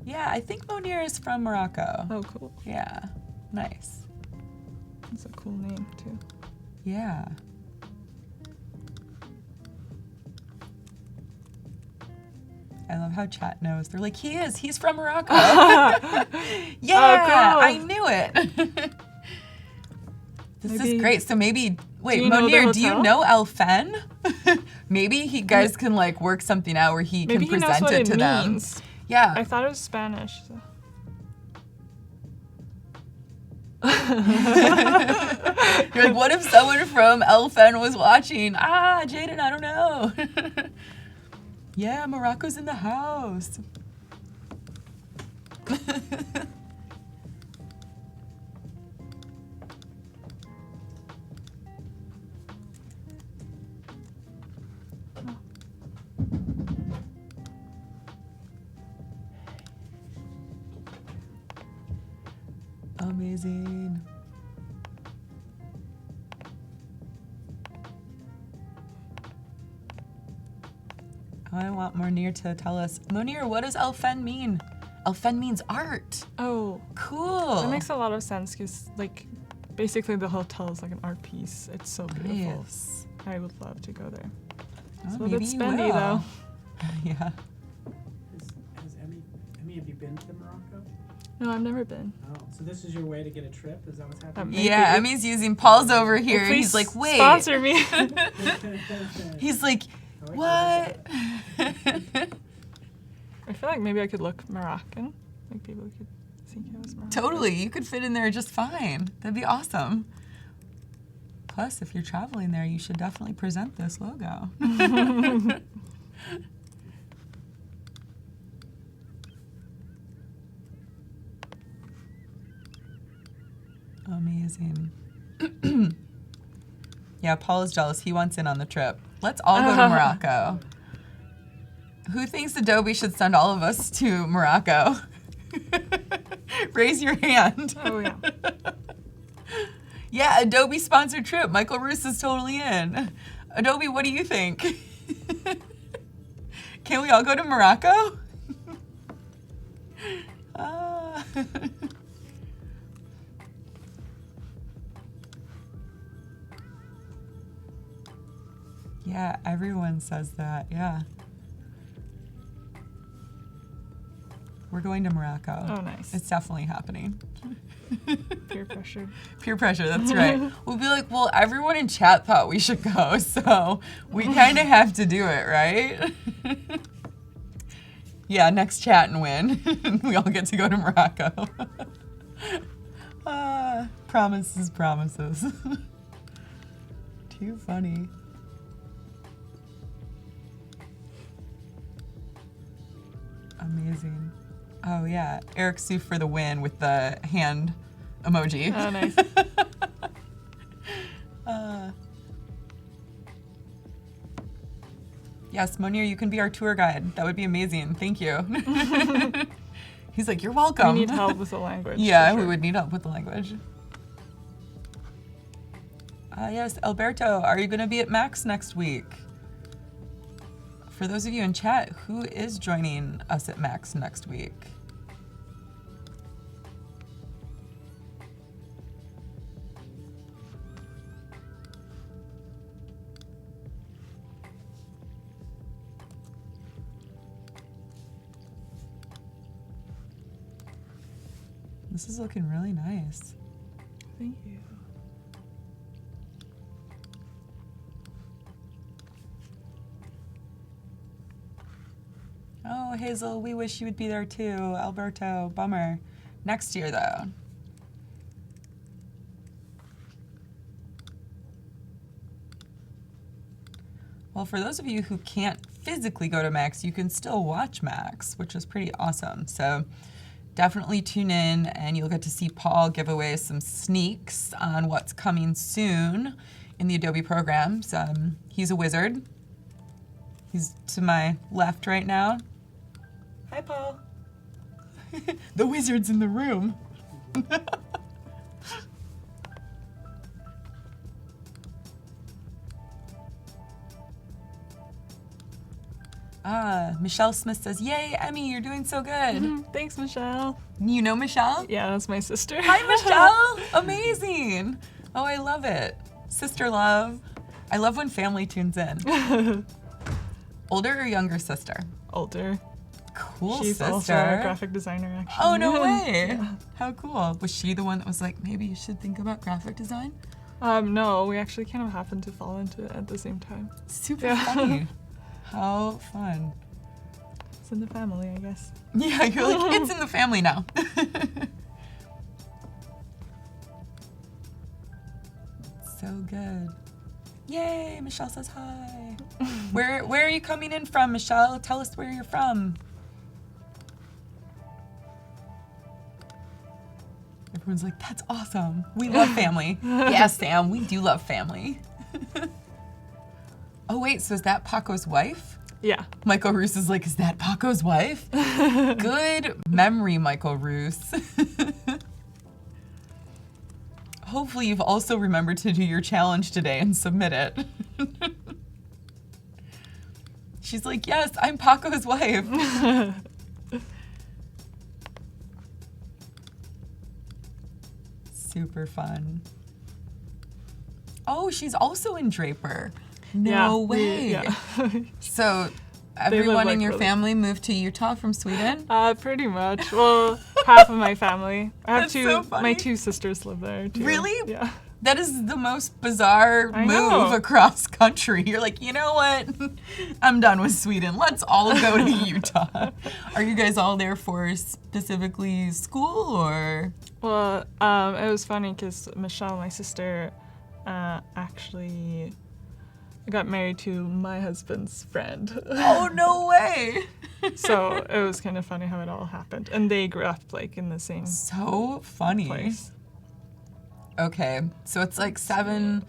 A: Yeah, I think Monir is from Morocco.
B: Oh, cool.
A: Yeah, nice.
B: That's a cool name, too.
A: Yeah. I love how chat knows. They're like, he's from Morocco. Yeah,
B: cool.
A: I knew it. This is great. So maybe, wait,
B: Monir,
A: do you know Elfen? Maybe you guys can like work something out where he can present it to them. Yeah.
B: I thought it was Spanish. So.
A: You're like, what if someone from Elfen was watching? Jaden, I don't know. Yeah, Morocco's in the house. Amazing. I want Monir to tell us. Monir, what does Elfen mean? Elfen means art.
B: Oh.
A: Cool.
B: That makes a lot of sense because, like, basically the hotel is like an art piece. It's so beautiful.
A: Yes.
B: I would love to go there.
A: Oh,
B: It's a little bit spendy, though.
A: Yeah.
C: Has Emmie, have you been to Morocco?
B: No, I've never been.
C: Oh, so this is your way to get a trip? Is that what's happening?
B: Maybe.
A: Yeah, Emmie's using Paul's over here.
B: Please
A: He's like, wait.
B: sponsor me.
A: He's like,
C: I like
A: What?
B: I feel like maybe I could look Moroccan. Like people could think I was Moroccan.
A: Totally, you could fit in there just fine. That'd be awesome. Plus, if you're traveling there, you should definitely present this logo. Amazing. Yeah, Paul is jealous. He wants in on the trip. Let's all go to Morocco. Who thinks Adobe should send all of us to Morocco? Raise your hand.
B: Oh, yeah.
A: Yeah, Adobe sponsored trip. Michael Roos is totally in. Adobe, what do you think? Can we all go to Morocco? Ah. Yeah, everyone says that. Yeah. We're going to Morocco.
B: Oh, nice.
A: It's definitely happening.
B: Peer pressure.
A: Peer pressure, that's right. We'll be like, well, everyone in chat thought we should go, so we kind of have to do it, right? Yeah, next chat and win. We all get to go to Morocco. Promises, promises. Too funny. Amazing. Oh yeah, Eric Sue for the win with the hand emoji.
B: Oh, nice.
A: Yes, Monir, you can be our tour guide. That would be amazing. Thank you. He's like, you're welcome.
B: We need help with the language.
A: Yeah,
B: for
A: we
B: sure.
A: would need help with the language. Yes, Alberto, are you going to be at Max next week? For those of you in chat, who is joining us at Max next week? This is looking really nice.
B: Thank you.
A: Oh, Hazel, we wish you would be there too. Alberto, bummer. Next year, though. Well, for those of you who can't physically go to Max, you can still watch Max, which is pretty awesome. So definitely tune in and you'll get to see Paul give away some sneaks on what's coming soon in the Adobe programs. He's a wizard. He's to my left right now. Hi, Paul. The wizard's in the room. Michelle Smith says, yay, Emmie, you're doing so good.
B: Thanks, Michelle.
A: You know Michelle?
B: Yeah, that's my sister.
A: Hi, Michelle. Amazing. Oh, I love it. Sister love. I love when family tunes in. Older or younger sister?
B: Older.
A: Cool.
B: She's
A: sister.
B: also a graphic designer, actually.
A: Oh, no way.
B: Yeah.
A: How cool. Was she the one that was like, maybe you should think about graphic design?
B: No, we actually kind of happened to fall into it at the same time.
A: Super
B: Yeah.
A: funny. How fun.
B: It's in the family, I guess.
A: Yeah, you're like, it's in the family now. So good. Yay, Michelle says hi. Where are you coming in from, Michelle? Tell us where you're from. Everyone's like, that's awesome. We love family. Yeah, Sam, we do love family. Oh, wait, so is that Paco's wife?
B: Yeah.
A: Michael Roos is like, is that Paco's wife? Good memory, Michael Roos. Hopefully you've also remembered to do your challenge today and submit it. She's like, yes, I'm Paco's wife. Super fun. Oh, she's also in Draper. No way.
B: Yeah.
A: So everyone
B: like
A: in your
B: really-
A: family moved to Utah from Sweden?
B: Pretty much. Well, half of my family. I have
A: That's so funny.
B: my two sisters live there too.
A: Really?
B: Yeah.
A: That is the most bizarre
B: I
A: move
B: know.
A: across country. You're like, you know what? I'm done with Sweden. Let's all go to Utah. Are you guys all there for specifically school or?
B: Well, it was funny because Michelle, my sister, actually got married to my husband's friend.
A: Oh, no way.
B: So it was kind of funny how it all happened. And they grew up like in the same
A: So funny.
B: place.
A: Okay, so it's like seven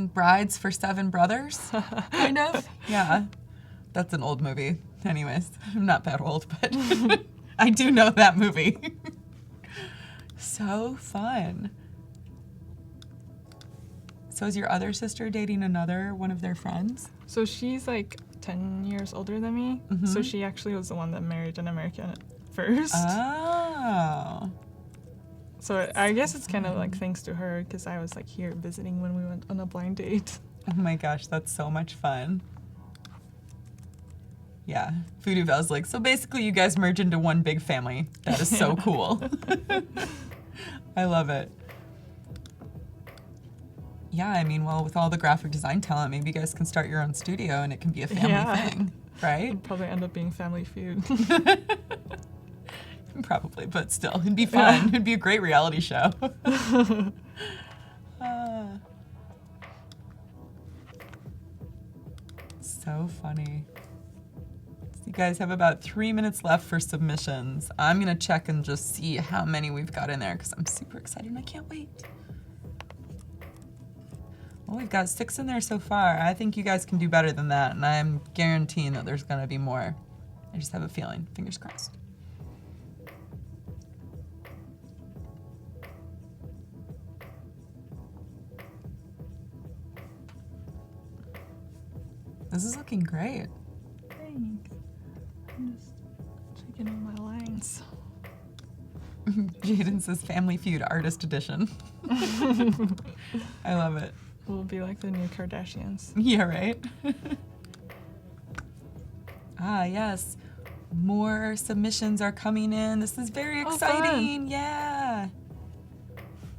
A: brides for 7 brothers, kind of? Yeah. That's an old movie. Anyways, I'm not that old, but I do know that movie. So fun. So is your other sister dating another one of their friends?
B: So she's like 10 years older than me.
A: Mhm.
B: So she actually was the one that married an American at first.
A: Oh.
B: So I guess it's kind of like thanks to her because I was like here visiting when we went on a blind date.
A: Oh my gosh, that's so much fun. Yeah, Voodoo Belle's like, so basically you guys merge into one big family. That is so cool. I love it. Yeah, I mean, well, with all the graphic design talent, maybe you guys can start your own studio and it can be a family
B: Yeah.
A: thing, right?
B: It'd probably end up being Family Feud.
A: Probably, but still, it'd be fun. It'd be a great reality show. So funny. So you guys have about 3 minutes left for submissions. I'm gonna check and just see how many we've got in there because I'm super excited and I can't wait. Well, we've got 6 in there so far. I think you guys can do better than that, and I'm guaranteeing that there's gonna be more. I just have a feeling. Fingers crossed. This is looking great.
B: Thanks. I'm just checking all my lines.
A: Jaden says Family Feud Artist Edition. I love it.
B: We'll be like the new Kardashians.
A: Yeah, right? Ah, yes. More submissions are coming in. This is very
B: Oh,
A: exciting. Yeah.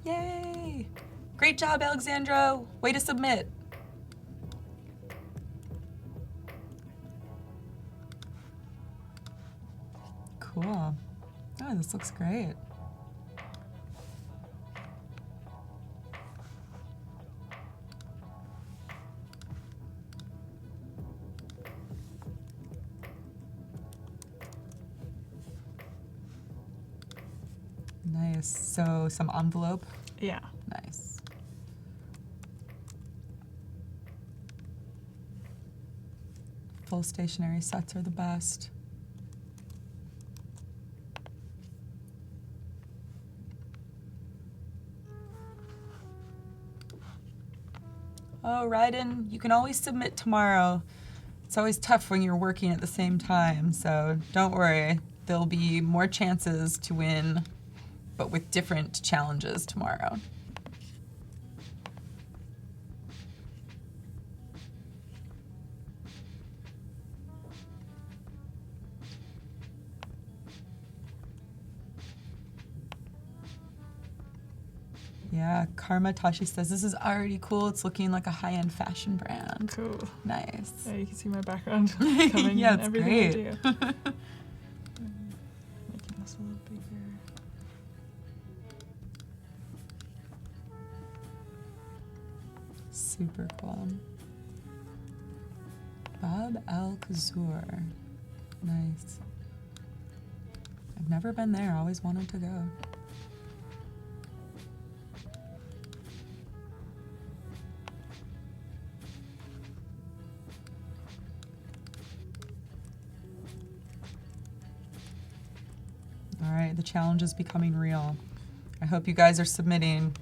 A: Yay. Great job, Alexandra. Way to submit. Cool. Oh, this looks great. Nice. So some envelope.
B: Yeah.
A: Nice. Full stationery sets are the best. Oh, Ryden, you can always submit tomorrow. It's always tough when you're working at the same time, so don't worry. There'll be more chances to win, but with different challenges tomorrow. Yeah, Karma Tashi says, this is already cool. It's looking like a high-end fashion brand.
B: Cool.
A: Nice.
B: Yeah, you can see my background coming
A: Yeah,
B: in
A: it's
B: everything
A: great.
B: I do. Making this a little bigger.
A: Super cool. Bob Al Kazur. Nice. I've never been there. Always wanted to go. All right, the challenge is becoming real. I hope you guys are submitting.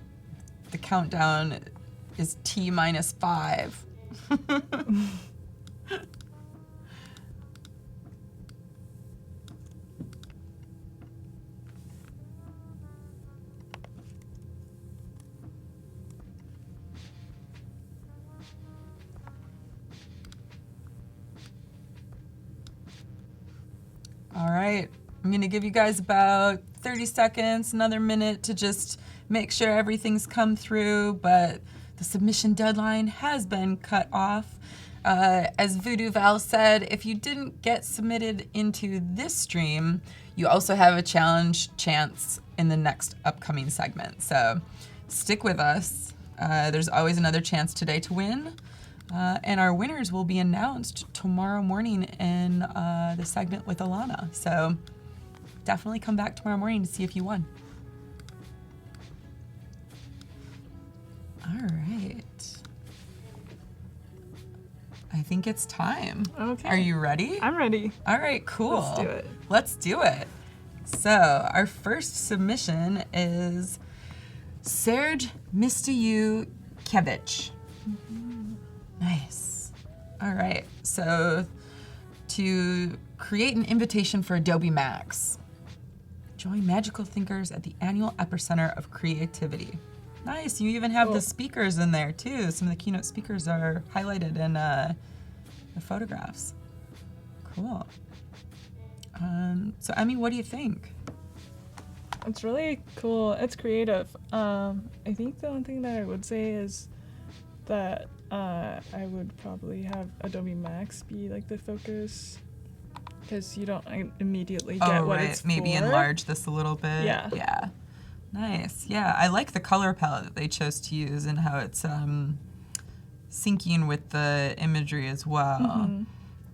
A: The countdown is T-5. All right, I'm gonna give you guys about 30 seconds, another minute to just make sure everything's come through, but the submission deadline has been cut off. As Voodoo Val said, if you didn't get submitted into this stream, you also have a challenge chance in the next upcoming segment. So stick with us. There's always another chance today to win. And our winners will be announced tomorrow morning in the segment with Alana. So definitely come back tomorrow morning to see if you won. All right. I think it's time.
B: Okay.
A: Are you ready?
B: I'm ready.
A: All right, cool.
B: Let's do it.
A: Let's do it. So our first submission is Serge Mistayukevich. Nice. All right. So to create an invitation for Adobe Max, join magical thinkers at the annual Epicenter of Creativity. Nice. You even have the speakers in there too. Some of the keynote speakers are highlighted in the photographs. Cool. So Emmie, what do you think?
B: It's really cool. It's creative. I think the one thing that I would say is that I would probably have Adobe Max be like the focus, because you don't immediately get what it's for.
A: Maybe enlarge this a little bit.
B: Yeah.
A: Yeah. Nice. Yeah, I like the color palette that they chose to use and how it's syncing with the imagery as well.
B: Mm-hmm.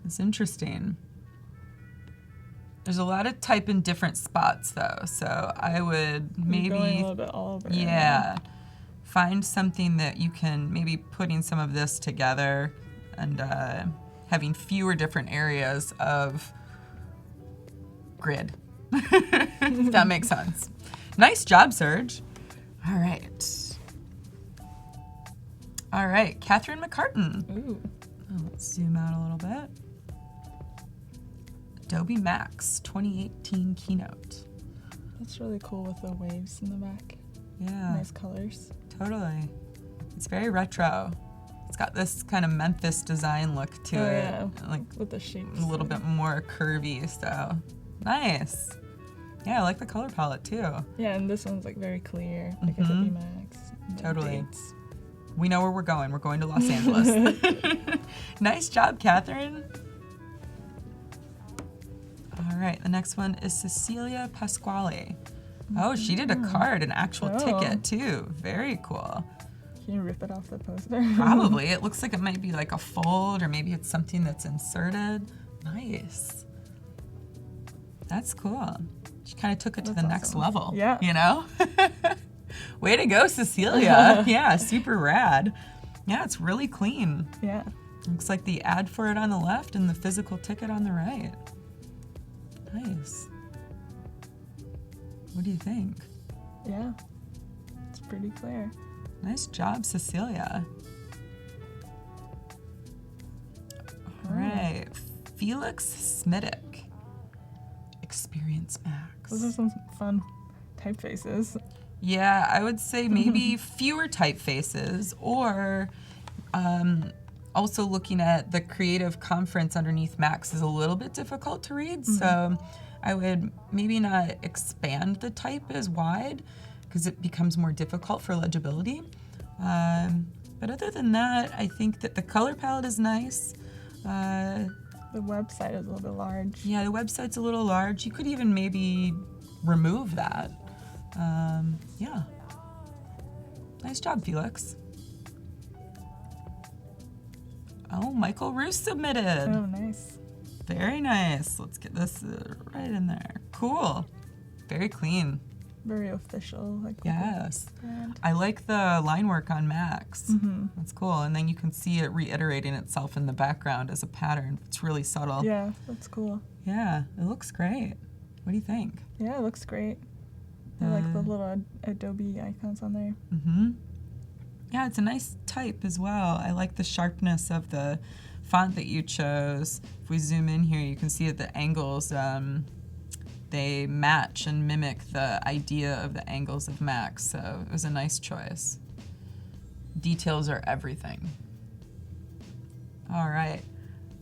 A: It's interesting. There's a lot of type in different spots though, so I would maybe
B: going a little bit all over.
A: Yeah. Find something that you can maybe putting some of this together and having fewer different areas of grid. If that makes sense. Nice job, Serge. All right. All right, Catherine McCartan.
B: Ooh.
A: Oh, let's zoom out a little bit. Adobe Max 2018 keynote.
B: That's really cool with the waves in the back.
A: Yeah.
B: Nice colors.
A: Totally. It's very retro. It's got this kind of Memphis design look to it.
B: Yeah.
A: Like
B: With the shapes.
A: a little bit more curvy, so nice. Yeah, I like the color palette too.
B: Yeah, and this one's like very clear, like Adobe Max. No
A: Totally.
B: dates.
A: We know where we're going. We're going to Los Angeles. Nice job, Catherine. All right, the next one is Cecilia Pasquale. Oh, she did a card, an actual ticket too. Very cool.
B: Can you rip it off the poster?
A: Probably. It looks like it might be like a fold, or maybe it's something that's inserted. Nice. That's cool. She kind of took it to the next
B: awesome.
A: level.
B: Yeah.
A: You know? Way to go, Cecilia. Yeah, super rad. Yeah, it's really clean.
B: Yeah.
A: Looks like the ad for it on the left and the physical ticket on the right. Nice. What do you think?
B: Yeah. It's pretty clear.
A: Nice job, Cecilia. All right. Felix Smidik. Experience Max.
B: Those are some fun typefaces.
A: Yeah, I would say maybe fewer typefaces, or also looking at the creative conference underneath Max is a little bit difficult to read. So I would maybe not expand the type as wide because it becomes more difficult for legibility. But other than that, I think that the color palette is nice.
B: The website is a little bit large.
A: Yeah, the website's a little large. You could even maybe remove that. Yeah. Nice job, Felix. Oh, Michael Roos submitted.
B: Oh, nice.
A: Very nice. Let's get this right in there. Cool. Very clean.
B: Very official. Like
A: Yes.
B: brand.
A: I like the line work on Max. That's cool. And then you can see it reiterating itself in the background as a pattern. It's really subtle.
B: Yeah, that's cool.
A: Yeah, it looks great. What do you think?
B: Yeah, it looks great. I like the little Adobe icons on there.
A: Yeah, it's a nice type as well. I like the sharpness of the font that you chose. If we zoom in here, you can see that the angles, they match and mimic the idea of the angles of Max, so it was a nice choice. Details are everything. All right.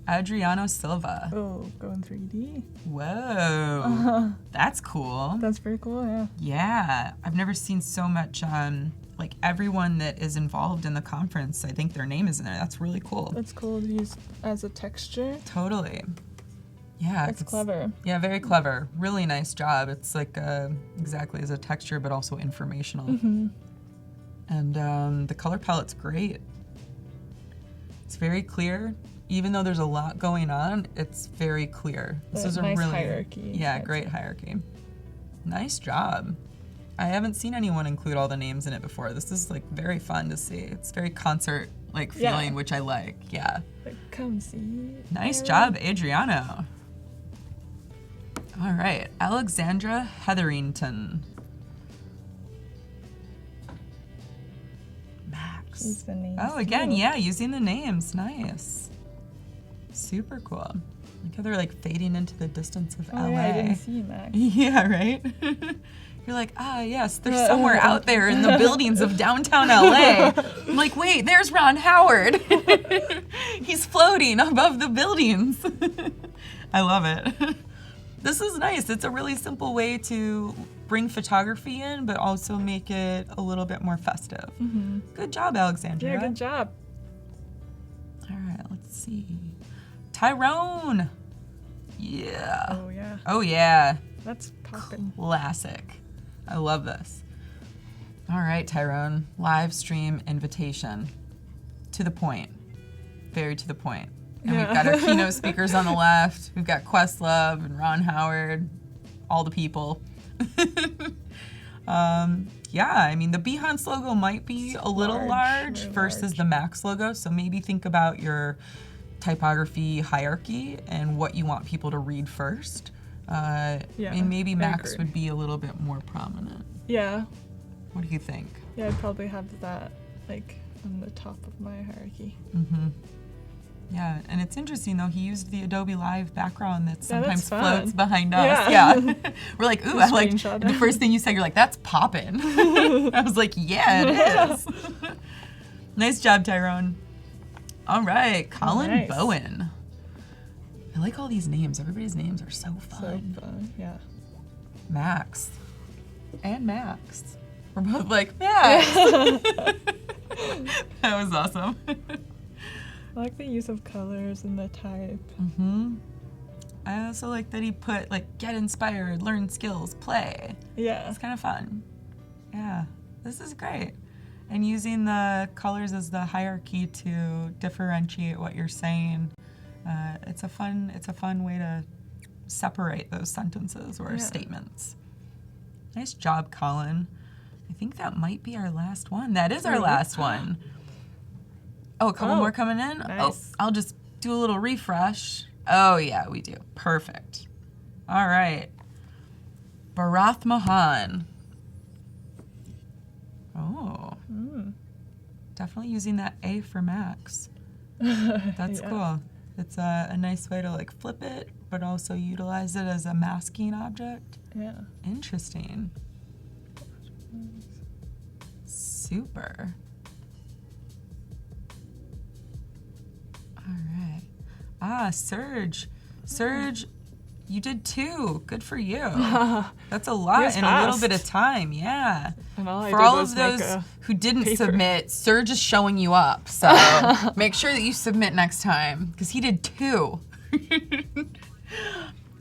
A: Adriano Silva.
B: Oh, going 3D.
A: Whoa. That's cool.
B: That's pretty cool, yeah.
A: Yeah. I've never seen so much, like everyone that is involved in the conference, I think their name is in there. That's really cool.
B: That's cool to use as a texture.
A: Totally. Yeah.
B: That's clever.
A: Yeah, very clever. Really nice job. It's like exactly as a texture, but also informational.
B: Mm-hmm.
A: And the color palette's great. It's very clear. Even though there's a lot going on, it's very clear. This is a
B: nice
A: really
B: hierarchy.
A: Yeah, great hierarchy. Nice job. I haven't seen anyone include all the names in it before. This is like very fun to see. It's very concert like feeling, which I like. Yeah.
B: Like, come see.
A: Nice job, Adriano. All right, Alexandra Hetherington. Max.
B: Use the names
A: Oh, again,
B: too.
A: yeah, using the names. Nice. Super cool. Like how they're like fading into the distance of LA.
B: Yeah, I didn't see Max.
A: Yeah, right? You're like, yes, they're somewhere out there in the buildings of downtown LA. I'm like, wait, there's Ron Howard. He's floating above the buildings. I love it. This is nice. It's a really simple way to bring photography in, but also make it a little bit more festive.
B: Mm-hmm.
A: Good job, Alexandra.
B: Yeah, good job.
A: All right, let's see. Tyrone. Yeah.
B: Oh, yeah.
A: Oh, yeah.
B: That's poppin'.
A: Classic. I love this. All right, Tyrone. Live stream invitation. To the point. Very to the point. And we've got our keynote speakers on the left. We've got Questlove and Ron Howard, all the people. Yeah, I mean, the Behance logo might be a little large
B: very
A: versus
B: large.
A: the Max logo. So maybe think about your typography hierarchy and what you want people to read first. I mean, maybe
B: I
A: Max
B: agree.
A: would be a little bit more prominent.
B: Yeah.
A: What do you think?
B: Yeah, I'd probably have that, like, on the top of my hierarchy.
A: Mm-hmm. Yeah, and it's interesting though, he used the Adobe Live background that
B: Yeah, that's
A: sometimes
B: fun.
A: floats behind us.
B: Yeah.
A: Yeah. We're like, ooh,
B: The
A: I like
B: screenshot.
A: the first thing you said, you're like, that's poppin'. I was like, yeah, it is. Nice job, Tyrone. All right, Colin
B: Nice.
A: Bowen. I like all these names. Everybody's names are so fun.
B: So fun, yeah.
A: Max. And Max. We're both like, Max. That was awesome.
B: I like the use of colors and the type.
A: Mm-hmm. I also like that he put like get inspired, learn skills, play.
B: Yeah.
A: It's kind of fun. Yeah, this is great. And using the colors as the hierarchy to differentiate what you're saying. It's a fun way to separate those sentences or statements. Nice job, Colin. I think that might be our last one. That is our
B: Really?
A: last one. Oh, a couple more coming in?
B: Nice.
A: Oh, I'll just do a little refresh. Oh, yeah, we do. Perfect. All right. Bharath Mohan. Oh. Definitely using that A for Max. That's
B: Yeah.
A: cool. It's a nice way to like flip it, but also utilize it as a masking object.
B: Yeah.
A: Interesting. Super. All right. Serge. Serge, you did 2. Good for you. That's a
B: He
A: lot
B: was
A: in a little bit
B: fast.
A: of time. Yeah.
B: And all I
A: For
B: did
A: all
B: was
A: of those
B: make a
A: who didn't
B: paper.
A: submit, Serge is showing you up. So make sure that you submit next time because he did 2.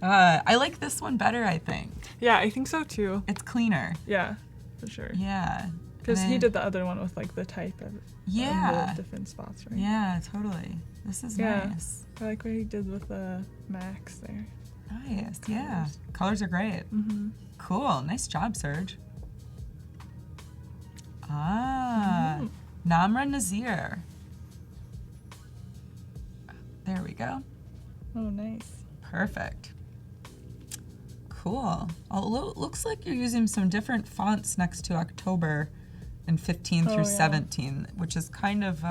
A: I like this one better, I think.
B: Yeah, I think so too.
A: It's cleaner.
B: Yeah, for sure.
A: Yeah.
B: Because
A: And
B: he
A: then-
B: did the other one with like the type of
A: Yeah.
B: the different spots, right?
A: Yeah, totally. This is
B: Yeah.
A: nice.
B: I like what he did with the Max there.
A: Nice. Yeah. Colors are great.
B: Mm-hmm.
A: Cool. Nice job, Serge. Namra Nazir. There we go.
B: Oh, nice.
A: Perfect. Cool. Looks like you're using some different fonts next to October and 15 through
B: yeah.
A: 17, which is kind of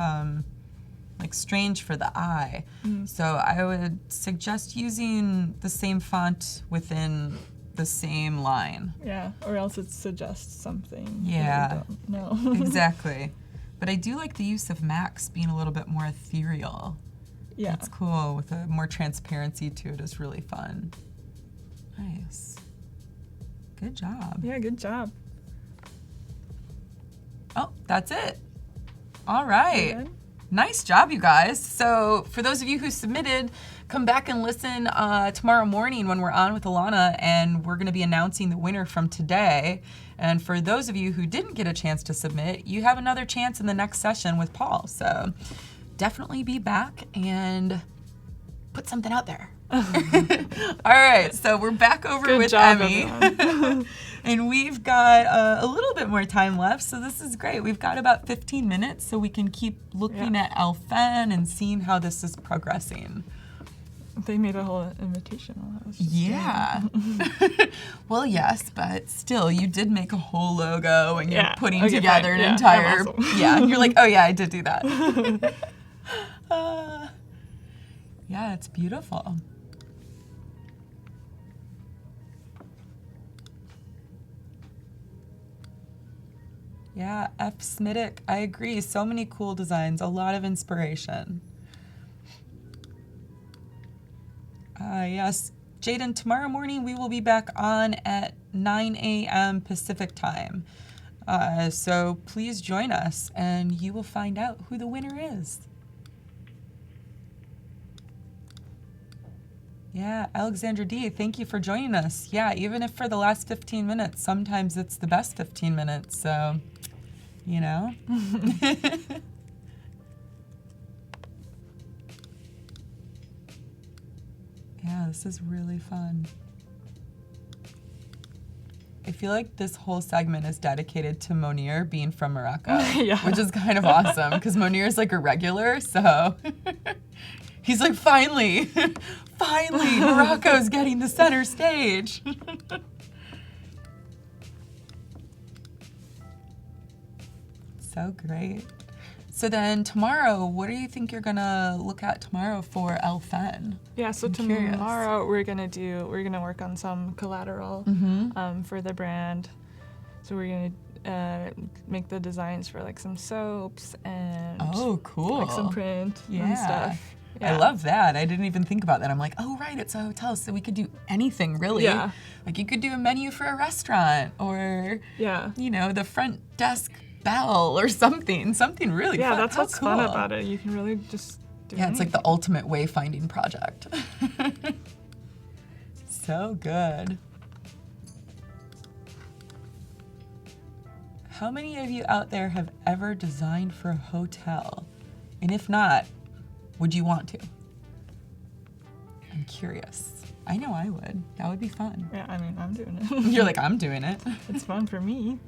A: like strange for the eye. So I would suggest using the same font within the same line.
B: Yeah, or else it suggests something.
A: Yeah.
B: No.
A: Exactly. But I do like the use of Max being a little bit more ethereal.
B: Yeah.
A: It's cool with a more transparency to it is really fun. Nice. Good job.
B: Yeah, good job.
A: Oh, that's it. All right.
B: Good.
A: Nice job, you guys. So for those of you who submitted, come back and listen tomorrow morning when we're on with Alana, and we're going to be announcing the winner from today. And for those of you who didn't get a chance to submit, you have another chance in the next session with Paul. So definitely be back and put something out there. All right, so we're back over
B: Good
A: with
B: job,
A: Emmie.
B: everyone.
A: And we've got a little bit more time left, so this is great. We've got about 15 minutes, so we can keep looking at Elfen and seeing how this is progressing.
B: They made a whole invitation. That was just
A: Yeah. Well, yes, but still, you did make a whole logo, and you're
B: Yeah.
A: putting
B: Okay,
A: together
B: fine.
A: an
B: Yeah,
A: entire.
B: I'm awesome.
A: Yeah, you're like, oh yeah, I did do that. Yeah, it's beautiful. Yeah, F. Smitic, I agree. So many cool designs, a lot of inspiration. Yes, Jaden, tomorrow morning we will be back on at 9 a.m. Pacific time. So please join us and you will find out who the winner is. Yeah, Alexandra D., thank you for joining us. Yeah, even if for the last 15 minutes, sometimes it's the best 15 minutes, so, you know. Yeah, this is really fun. I feel like this whole segment is dedicated to Monir being from Morocco,
B: Yeah.
A: which is kind of awesome because Monir is like a regular, so he's like, finally, finally, Morocco's getting the center stage. So great. So then tomorrow, what do you think you're gonna look at tomorrow for Elfen?
B: Yeah, so
A: I'm curious.
B: tomorrow we're gonna work on some collateral for the brand. So we're gonna make the designs for like some soaps and
A: Oh, cool.
B: like some print
A: Yeah.
B: and stuff.
A: I love that. I didn't even think about that. I'm like, oh, right, it's a hotel, so we could do anything, really.
B: Yeah.
A: Like, you could do a menu for a restaurant or,
B: Yeah.
A: you know, the front desk bell or something really
B: Yeah,
A: fun.
B: that's
A: How
B: what's fun
A: cool.
B: about it. You can really just do
A: Yeah, it's like
B: anything.
A: the ultimate wayfinding project. So good. How many of you out there have ever designed for a hotel? And if not, would you want to? I'm curious. I know I would. That would be fun.
B: Yeah, I mean, I'm doing it.
A: You're like, I'm doing it.
B: It's fun for me.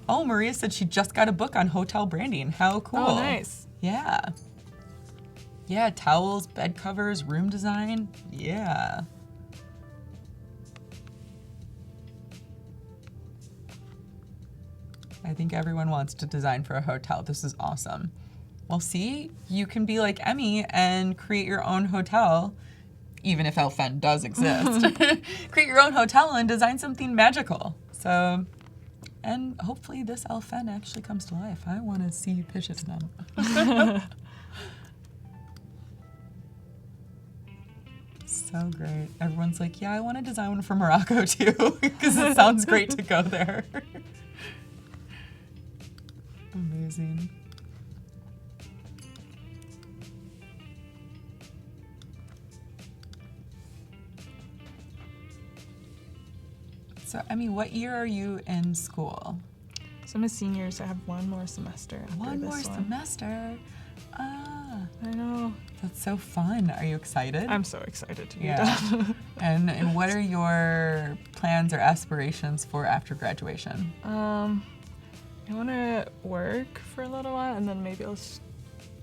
A: Oh, Maria said she just got a book on hotel branding. How cool.
B: Oh, nice.
A: Yeah. Yeah, towels, bed covers, room design. Yeah. I think everyone wants to design for a hotel. This is awesome. Well, see, you can be like Emmie and create your own hotel, even if Elfen does exist. Create your own hotel and design something magical. So, and hopefully this Elfen actually comes to life. I want to see pictures now. So great. Everyone's like, yeah, I want to design one for Morocco too, because it sounds great to go there. Amazing. So, Emmie, what year are you in school?
B: So I'm a senior, so I have one more semester after
A: One
B: this
A: more
B: one.
A: semester. Ah,
B: I know.
A: that's so fun. Are you excited?
B: I'm so excited to be
A: Yeah.
B: done.
A: And what are your plans or aspirations for after graduation?
B: I want to work for a little while, and then maybe I'll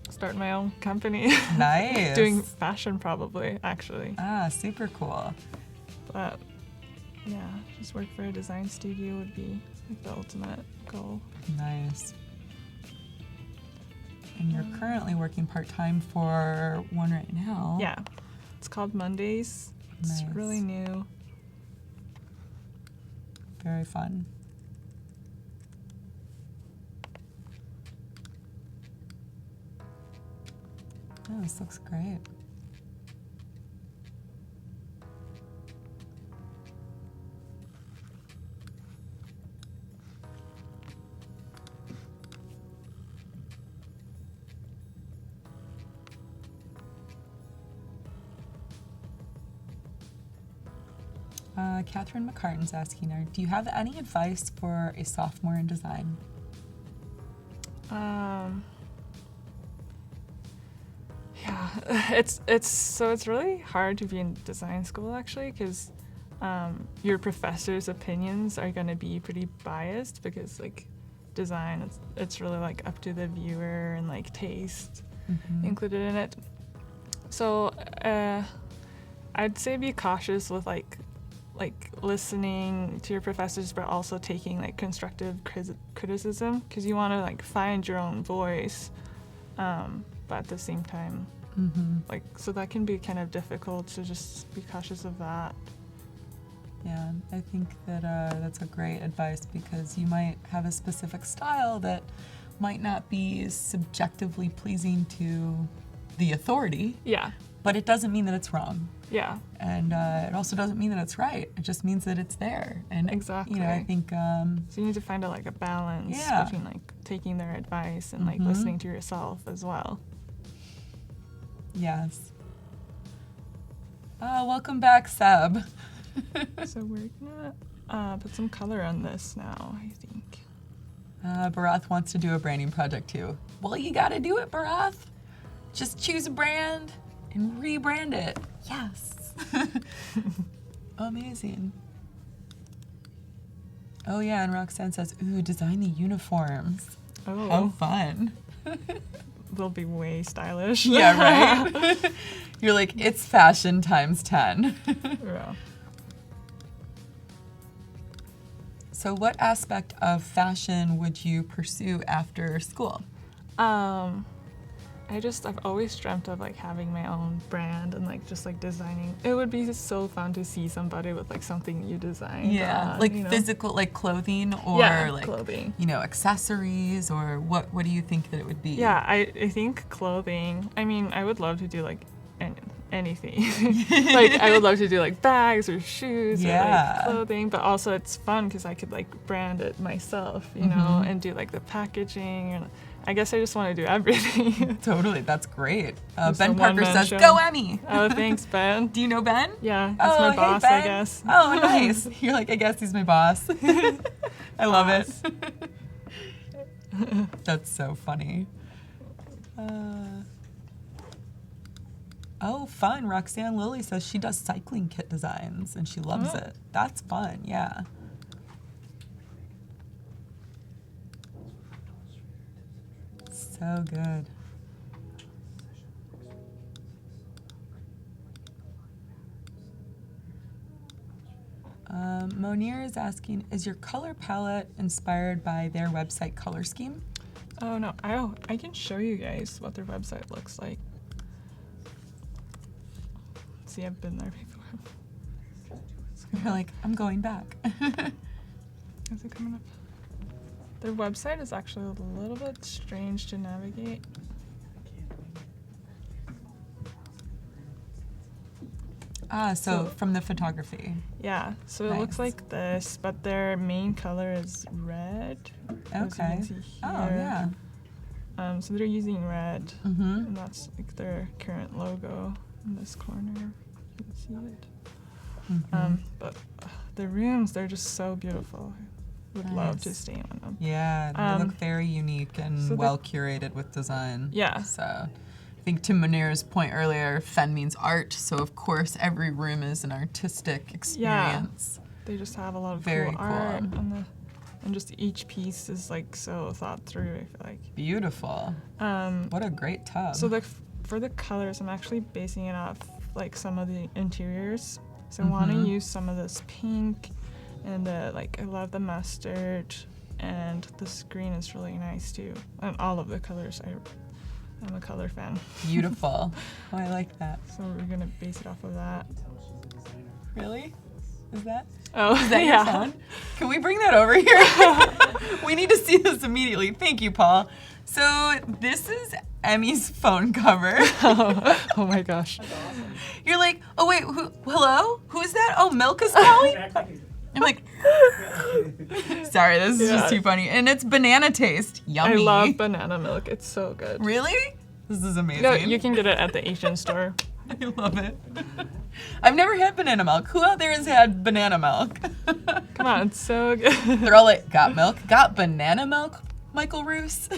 B: start my own company.
A: Nice.
B: Doing fashion, probably, actually.
A: Ah, super cool.
B: But yeah, just work for a design studio would be like the ultimate goal.
A: Nice. And you're currently working part-time for one right now.
B: Yeah, it's called Mondays. It's
A: Nice.
B: really new.
A: Very fun. Oh, this looks great. Catherine McCartan's asking her, do you have any advice for a sophomore in design?
B: Yeah, it's really hard to be in design school actually, because your professor's opinions are going to be pretty biased, because like design, it's really like up to the viewer and like taste included in it. So I'd say be cautious with like listening to your professors, but also taking like constructive criticism, because you want to like find your own voice, but at the same time, like, so that can be kind of difficult, so just be cautious of that.
A: Yeah, I think that that's a great advice, because you might have a specific style that might not be subjectively pleasing to the authority.
B: Yeah.
A: But it doesn't mean that it's wrong.
B: Yeah.
A: And it also doesn't mean that it's right. It just means that it's there. And
B: exactly.
A: You know, I think
B: so you need to find like a balance between like taking their advice and like listening to yourself as well.
A: Yes. Welcome back, Seb.
B: So we're gonna put some color on this now, I think.
A: Barath wants to do a branding project too. Well, you gotta do it, Barath. Just choose a brand and rebrand it. Yes. Amazing. Oh yeah, and Roxanne says, ooh, design the uniforms.
B: Oh.
A: How fun.
B: They'll be way stylish.
A: Yeah, right? You're like, it's fashion times 10.
B: Yeah.
A: So what aspect of fashion would you pursue after school?
B: I've always dreamt of like having my own brand and like just like designing. It would be so fun to see somebody with like something you designed.
A: Yeah, like physical, like clothing, or like
B: clothing.
A: You know, accessories, or what do you think that it would be?
B: Yeah, I think clothing. I mean, I would love to do like anything. Like I would love to do like bags or shoes or like clothing, but also it's fun because I could like brand it myself, you know, and do like the packaging, and I guess I just want to do everything.
A: Totally, that's great.
B: Just
A: Ben
B: a
A: Parker
B: one-man
A: says,
B: show.
A: "Go Emmie."
B: Oh, thanks, Ben.
A: Do you know Ben?
B: Yeah, he's
A: oh,
B: my boss,
A: hey, Ben.
B: I guess.
A: Oh, nice. You're like, I guess he's my boss. I love it. That's so funny. Oh, fun. Roxanne Lilly says she does cycling kit designs and she loves it. That's fun, yeah. So good. Monir is asking, is your color palette inspired by their website color scheme?
B: Oh, no. I can show you guys what their website looks like. See, I've been there before.
A: You're like, I'm going back.
B: Is it coming up? Their website is actually a little bit strange to navigate.
A: So from the photography.
B: Yeah, so it looks like this, but their main color is red.
A: Okay.
B: As you can see here.
A: Oh, yeah.
B: So they're using red,
A: Mm-hmm.
B: and that's like their current logo in this corner. You can see it.
A: Mm-hmm.
B: But the rooms, they're just so beautiful. I would love to stay in them.
A: Yeah, they look very unique and
B: so
A: well curated with design.
B: Yeah.
A: So I think to Munir's point earlier, fen means art, so of course every room is an artistic experience.
B: Yeah. They just have a lot of
A: Very
B: cool art and just each piece is like so thought through, I feel like.
A: Beautiful. What a great tub.
B: So for the colors, I'm actually basing it off like some of the interiors. So I want to use some of this pink and I love the mustard, and the green is really nice too. And all of the colors, I'm a color fan.
A: Beautiful. Oh, I like that.
B: So we're gonna base it off of that.
A: Really? Is that?
B: Oh,
A: Is that
B: yeah.
A: your phone? Can we bring that over here? We need to see this immediately. Thank you, Paul. So this is Emmie's phone cover.
B: Oh my gosh.
A: You're like, oh wait, hello? Who's that? Oh, Milk is calling? I'm like, sorry, this is just too funny. And it's banana taste. Yummy.
B: I love banana milk. It's so good.
A: Really? This is amazing.
B: No, you can get it at the Asian store.
A: I love it. I've never had banana milk. Who out there has had banana milk?
B: Come on, it's so good.
A: They're all like, got milk? Got banana milk, Michael Roos?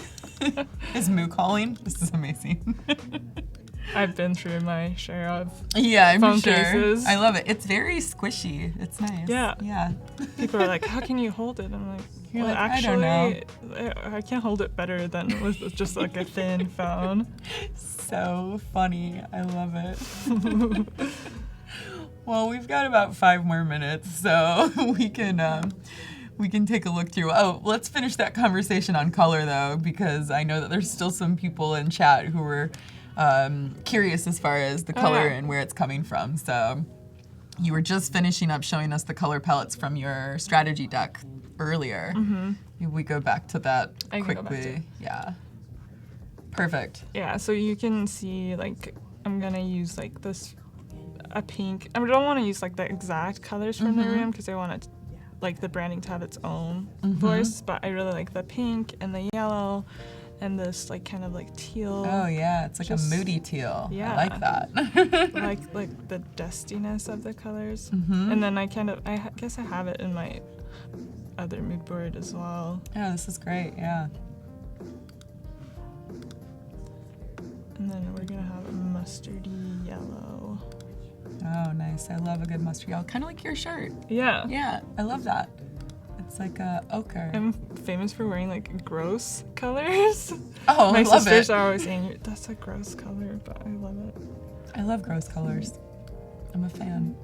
A: Is Moo calling? This is amazing.
B: I've been through my share of
A: Yeah, I'm
B: phone
A: sure.
B: cases.
A: I love it. It's very squishy. It's nice.
B: Yeah.
A: Yeah.
B: People are like, how can you hold it? I'm like,
A: You're
B: well,
A: like, I
B: actually,
A: don't
B: I can't hold it better than with just like a thin phone.
A: So funny. I love it. Well, we've got about 5 more minutes, so we can take a look through. Oh, let's finish that conversation on color though, because I know that there's still some people in chat who were curious as far as the color and where it's coming from. So you were just finishing up showing us the color palettes from your strategy deck earlier. Maybe we go back to that
B: I can
A: quickly.
B: go back to it.
A: Yeah. Perfect.
B: Yeah, so you can see like I'm gonna use like this a pink. I don't want to use like the exact colors from the room because I want it like the branding to have its own voice. But I really like the pink and the yellow and this like kind of like teal.
A: Oh yeah, it's like
B: Just-
A: a moody teal.
B: yeah.
A: I like that.
B: like the dustiness of the colors. And then I guess I have it in my other mood board as well.
A: Yeah, this is great. Yeah.
B: And then we're gonna have a mustardy yellow.
A: Oh, nice. I love a good mustard yellow. Kind of like your shirt.
B: Yeah.
A: Yeah, I love that. It's like a ochre.
B: I'm famous for wearing like gross colors.
A: Oh,
B: My
A: I love
B: sisters
A: it.
B: are always saying that's a gross color, but I love it.
A: I love gross colors. I'm a fan.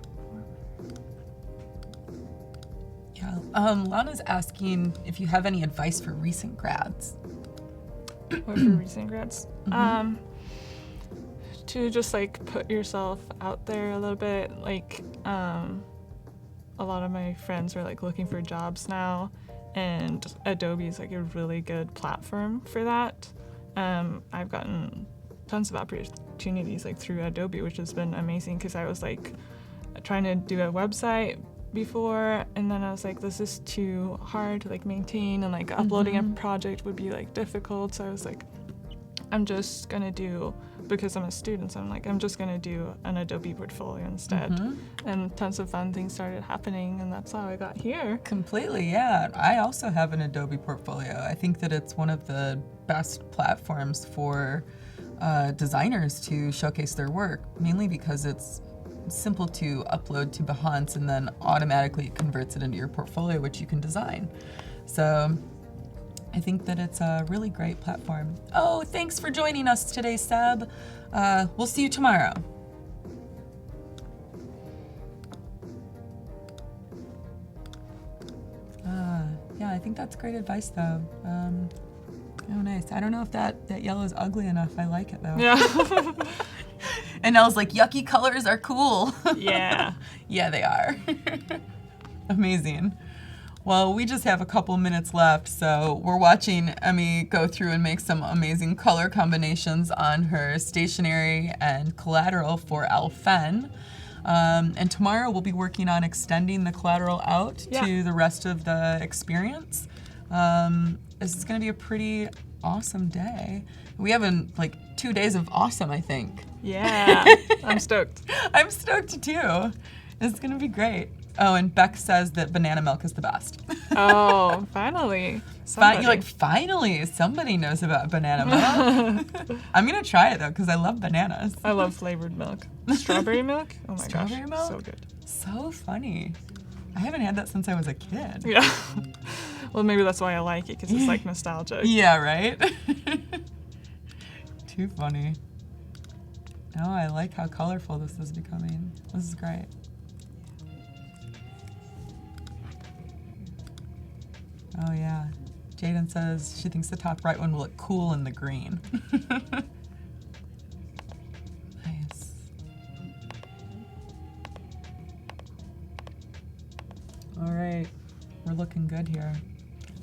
A: Yeah. Lana's asking if you have any advice for recent grads.
B: Or for recent grads. To just like put yourself out there a little bit. Like a lot of my friends are like looking for jobs now, and Adobe is like a really good platform for that. I've gotten tons of opportunities like through Adobe, which has been amazing because I was like trying to do a website before, and then I was like, this is too hard to like maintain, and like uploading a project would be like difficult. So I was like, I'm just gonna do, because I'm a student, so I'm just gonna do an Adobe portfolio instead. And tons of fun things started happening, and that's how I got here.
A: Completely, yeah. I also have an Adobe portfolio. I think that it's one of the best platforms for designers to showcase their work, mainly because it's simple to upload to Behance and then automatically it converts it into your portfolio, which you can design. So I think that it's a really great platform. Oh, thanks for joining us today, Seb. We'll see you tomorrow. Yeah, I think that's great advice, though. Oh, nice. I don't know if that yellow is ugly enough. I like it, though.
B: Yeah.
A: And Nell's like, yucky colors are cool.
B: Yeah.
A: Yeah, they are. Amazing. Well, we just have a couple minutes left, so we're watching Emmie go through and make some amazing color combinations on her stationery and collateral for Alphen. And tomorrow we'll be working on extending the collateral out to the rest of the experience. This is going to be a pretty awesome day. We have like 2 days of awesome, I think.
B: Yeah. I'm stoked.
A: I'm stoked too. It's going to be great. Oh, and Beck says that banana milk is the best.
B: Oh, finally.
A: You're like, finally, somebody knows about banana milk. I'm going to try it, though, because I love bananas.
B: I love flavored milk. Strawberry milk? Oh my
A: Strawberry
B: gosh.
A: milk?
B: So good.
A: So funny. I haven't had that since I was a kid.
B: Yeah. Well, maybe that's why I like it, because it's like nostalgic.
A: Yeah, right? Too funny. No, I like how colorful this is becoming. This is great. Oh yeah. Jaden says she thinks the top right one will look cool in the green. Nice. right. We're looking good here.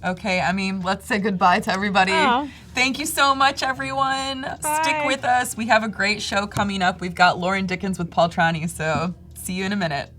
A: Okay, Emmie, let's say goodbye to everybody.
B: Oh.
A: Thank you so much, everyone.
B: Bye.
A: Stick with us. We have a great show coming up. We've got Lauren Dickens with Paul Trani, so see you in a minute.